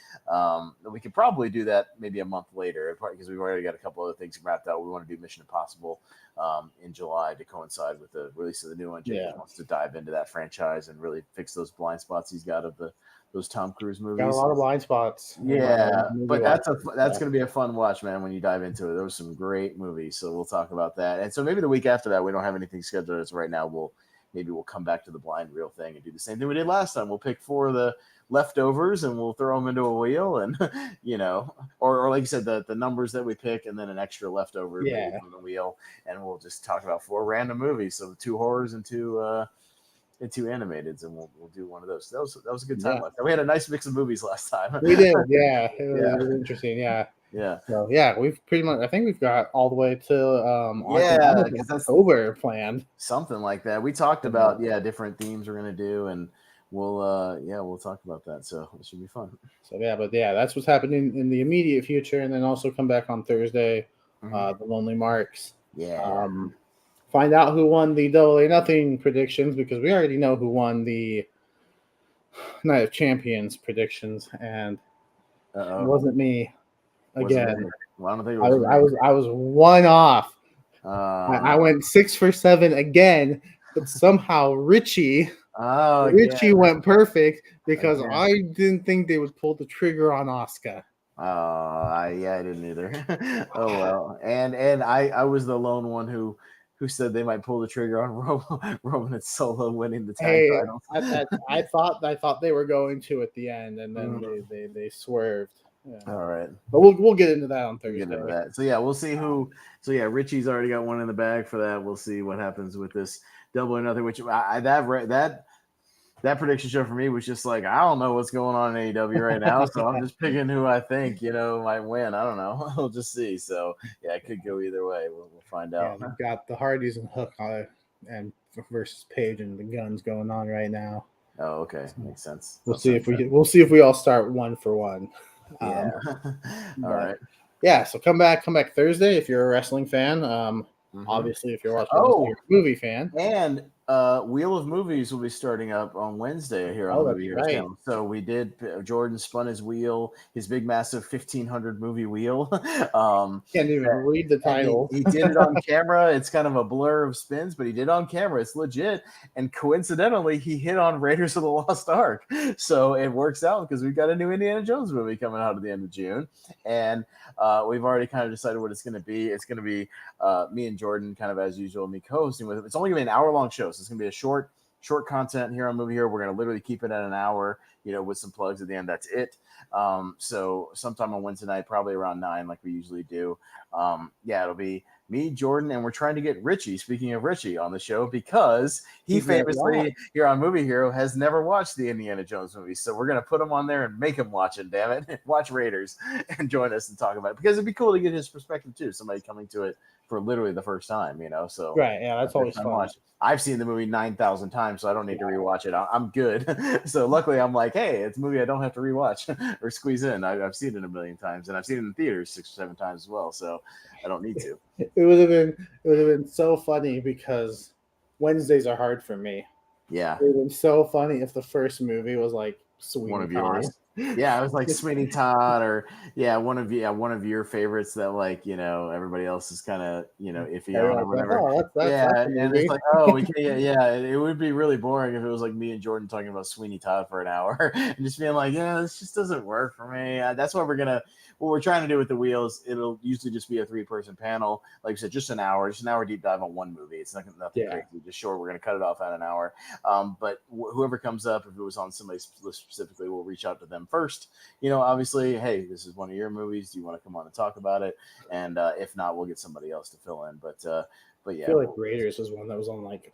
B: We could probably do that maybe a month later, because we've already got a couple other things wrapped out. We want to do Mission Impossible in July to coincide with the release of the new one. Jacob wants to dive into that franchise and really fix those blind spots he's got of those Tom Cruise movies.
A: Got a lot of blind spots.
B: Yeah, but that's going to be a fun watch, man. When you dive into it, there was some great movies, so we'll talk about that. And so maybe the week after that, we don't have anything scheduled as right now. We'll come back to the blind reel thing and do the same thing we did last time. We'll pick 4 of the leftovers and we'll throw them into a wheel, and or like you said, the numbers that we pick, and then an extra leftover maybe from the wheel, and we'll just talk about 4 random movies. So 2 horrors and 2 animateds, and we'll do one of those. That was a good time last time. We had a nice mix of movies last time.
A: We did, yeah. It was interesting, yeah.
B: Yeah.
A: So yeah, we've pretty much. I think we've got all the way to
B: because that's
A: October planned.
B: Something like that. We talked about different themes we're gonna do, and we'll talk about that. So it should be fun.
A: So that's what's happening in the immediate future, and then also come back on Thursday,
B: Mhm.
A: the Lonely Marks.
B: Yeah.
A: Find out who won the Double or Nothing predictions, because we already know who won the Night of Champions predictions, and it wasn't me again.
B: Well, I don't think it was.
A: I was one off. I went 6 for 7 again, but somehow Richie went perfect because I didn't think they would pull the trigger on Oscar.
B: I didn't either. Oh well, and I was the lone one who said they might pull the trigger on Roman and Solo winning the tag title.
A: I thought they were going to at the end, and then they swerved. Yeah.
B: All right,
A: but we'll get into that on Thursday.
B: So yeah, we'll see who. So yeah, Richie's already got one in the bag for that. We'll see what happens with this Double or Nothing. Which that prediction show for me was just like, I don't know what's going on in AEW right now, so I'm just picking who I think might win. I don't know. We'll just see. So yeah, it could go either way. We'll find out.
A: Yeah, we've got the Hardys and Hook and versus Page and the Guns going on right now.
B: Oh, okay, makes sense.
A: We'll see if we all start 1 for 1.
B: Yeah. All right.
A: Yeah. So come back Thursday if you're a wrestling fan. Obviously, if you're watching, you're a movie fan.
B: And Wheel of Movies will be starting up on Wednesday here on the Movie Heroes channel. So we did. Jordan spun his wheel, his big, massive 1,500 movie wheel.
A: Can't even read the title.
B: He did it on camera. It's kind of a blur of spins, but he did it on camera. It's legit. And coincidentally, he hit on Raiders of the Lost Ark. So it works out because we've got a new Indiana Jones movie coming out at the end of June, and we've already kind of decided what it's going to be. It's going to be me and Jordan, kind of as usual, me co-hosting with it. It's only going to be an hour-long show, so it's going to be a short content here on Movie Hero. We're going to literally keep it at an hour, with some plugs at the end. That's it. So sometime on Wednesday night, probably around 9, like we usually do. It'll be me, Jordan, and we're trying to get Richie, speaking of Richie, on the show because he famously here on Movie Hero has never watched the Indiana Jones movie. So we're going to put him on there and make him watch it, damn it. Watch Raiders and join us and talk about it, because it'd be cool to get his perspective too. Somebody coming to it for literally the first time, so.
A: Right, yeah, that's always fun.
B: I've seen the movie 9,000 times, so I don't need to rewatch it. I'm good. So luckily, I'm like, hey, it's a movie I don't have to rewatch or squeeze in. I've seen it a million times, and I've seen it in theaters 6 or 7 times as well. So I don't need to.
A: It would have been so funny because Wednesdays are hard for me.
B: Yeah,
A: it would have been so funny if the first movie was like Sweet
B: one of yours. Yeah, it was like Sweeney Todd, or one of your favorites that, like, everybody else is kind of iffy on or
A: Everyone's like,
B: whatever.
A: oh, that's
B: Yeah,
A: a
B: and it's
A: movie.
B: like, oh, we can, yeah. It would be really boring if it was like me and Jordan talking about Sweeney Todd for an hour and just being like, this just doesn't work for me. That's why what we're trying to do with the wheels. It'll usually just be a 3-person panel, like I said, just an hour deep dive on one movie. It's nothing
A: Yeah.
B: crazy, just short. We're gonna cut it off at an hour. But whoever comes up, if it was on somebody's list specifically, we'll reach out to them first. Obviously, hey, this is one of your movies. Do you want to come on and talk about it? And if not, we'll get somebody else to fill in. But
A: I
B: yeah,
A: feel like Raiders was one that was on like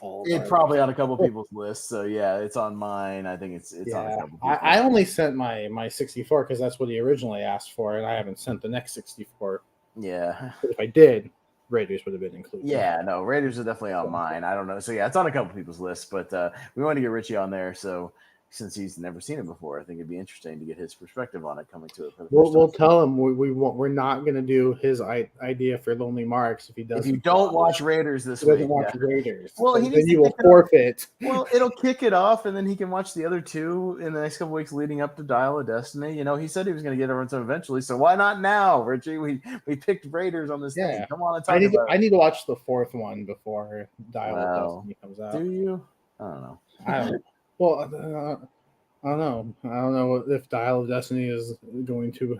A: all of
B: it
A: our
B: probably on a couple people's lists. So yeah, it's on mine. I think it's on a
A: yeah.
B: couple
A: I
B: people's.
A: only sent my 64 because that's what he originally asked for, and I haven't sent the next 64.
B: Yeah.
A: But if I did, Raiders would have been included.
B: Yeah, no, Raiders are definitely on mine. I don't know. So yeah, it's on a couple people's lists, but we want to get Richie on there. So since he's never seen it before, I think it'd be interesting to get his perspective on it coming to it for the first
A: We'll
B: time.
A: tell him we're not going to do his idea for Lonely Marks if he
B: If you
A: doesn't
B: don't watch Raiders this week,
A: watch Raiders.
B: Well, he
A: then
B: needs to
A: you will
B: kick it off.
A: forfeit.
B: Well, it'll kick it off, and then he can watch the other two in the next couple weeks leading up to Dial of Destiny. He said he was going to get everyone to eventually, so why not now, Richie? We picked Raiders on this thing. Come on and talk about it.
A: I need to watch the fourth one before Dial of Destiny comes out.
B: Do you? I don't know.
A: I don't. Well, I don't know. I don't know if Dial of Destiny is going to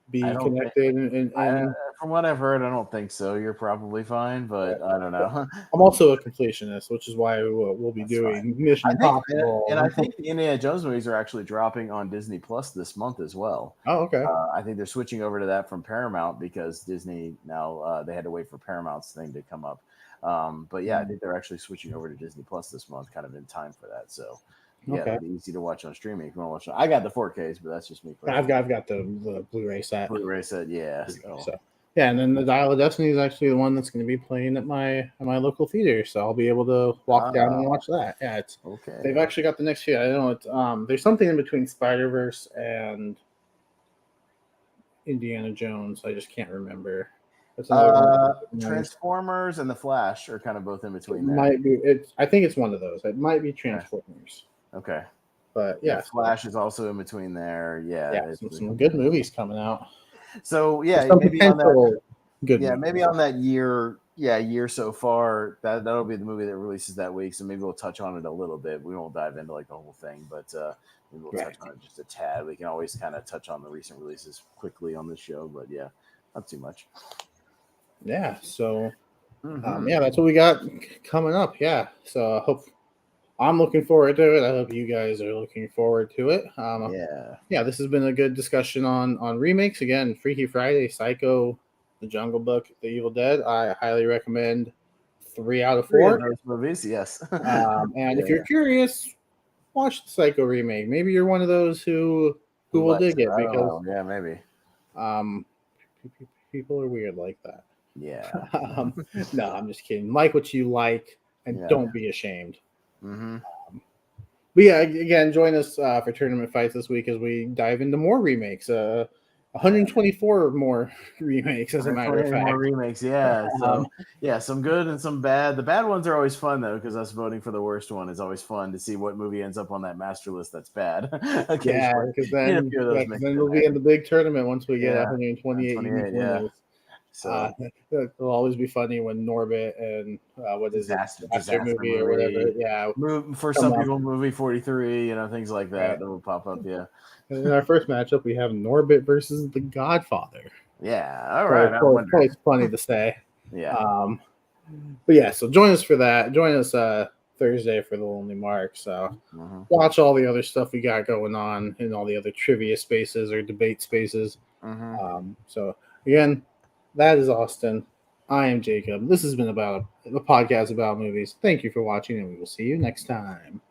A: be connected.
B: From what I've heard, I don't think so. You're probably fine, but I don't know.
A: I'm also a completionist, which is why we'll be doing Mission Impossible.
B: And I think the Indiana Jones movies are actually dropping on Disney Plus this month as well.
A: Oh, okay.
B: I think they're switching over to that from Paramount because Disney now they had to wait for Paramount's thing to come up. But yeah, I think they're actually switching over to Disney Plus this month, kind of in time for that. So yeah, it'll be easy to watch on streaming if you want to watch it. I got the 4Ks, but that's just me.
A: I've got the Blu-ray set.
B: Blu-ray set, yeah.
A: So yeah, and then the Dial of Destiny is actually the one that's going to be playing at my local theater, so I'll be able to walk down and watch that. Yeah, it's
B: okay.
A: They've actually got the next few. I don't know. It's there's something in between Spider-Verse and Indiana Jones. I just can't remember.
B: Transformers and the Flash are kind of both in between.
A: Might be. I think it's one of those. It might be Transformers.
B: Okay.
A: But yeah,
B: Flash is also in between there. Yeah,
A: some good movies coming out.
B: So yeah, maybe on that. Maybe on that year so far. That'll be the movie that releases that week. So maybe we'll touch on it a little bit. We won't dive into like the whole thing, but maybe we'll touch on it just a tad. We can always kind of touch on the recent releases quickly on this show, but yeah, not too much.
A: Yeah. So that's what we got coming up. Yeah. So I hope. I'm looking forward to it. I hope you guys are looking forward to it. This has been a good discussion on remakes. Again, Freaky Friday, Psycho, The Jungle Book, The Evil Dead. I highly recommend 3 out of 4
B: those movies. Yes.
A: And if you're curious, watch the Psycho remake. Maybe you're one of those who will dig it because
B: maybe.
A: People are weird like that.
B: Yeah.
A: No, I'm just kidding. Like what you like, and don't be ashamed. But yeah, again, join us for Tournament Fights this week as we dive into more remakes. 124 more remakes, as a matter of fact.
B: More remakes, yeah. So some good and some bad. The bad ones are always fun though, because us voting for the worst one is always fun to see what movie ends up on that master list that's bad.
A: Yeah, because then we'll be in the big tournament once we get 128 unique winners. So it'll always be funny when Norbit and disaster movie or whatever. Yeah,
B: for some people, movie 43, things like that that will pop up. Yeah.
A: And in our first matchup, we have Norbit versus The Godfather.
B: Yeah, all right.
A: It's funny to say.
B: Yeah.
A: But yeah, so join us for that. Join us Thursday for the Lonely Mark. So watch all the other stuff we got going on in all the other trivia spaces or debate spaces. So again. That is Austin. I am Jacob. This has been about a podcast about movies. Thank you for watching, and we will see you next time.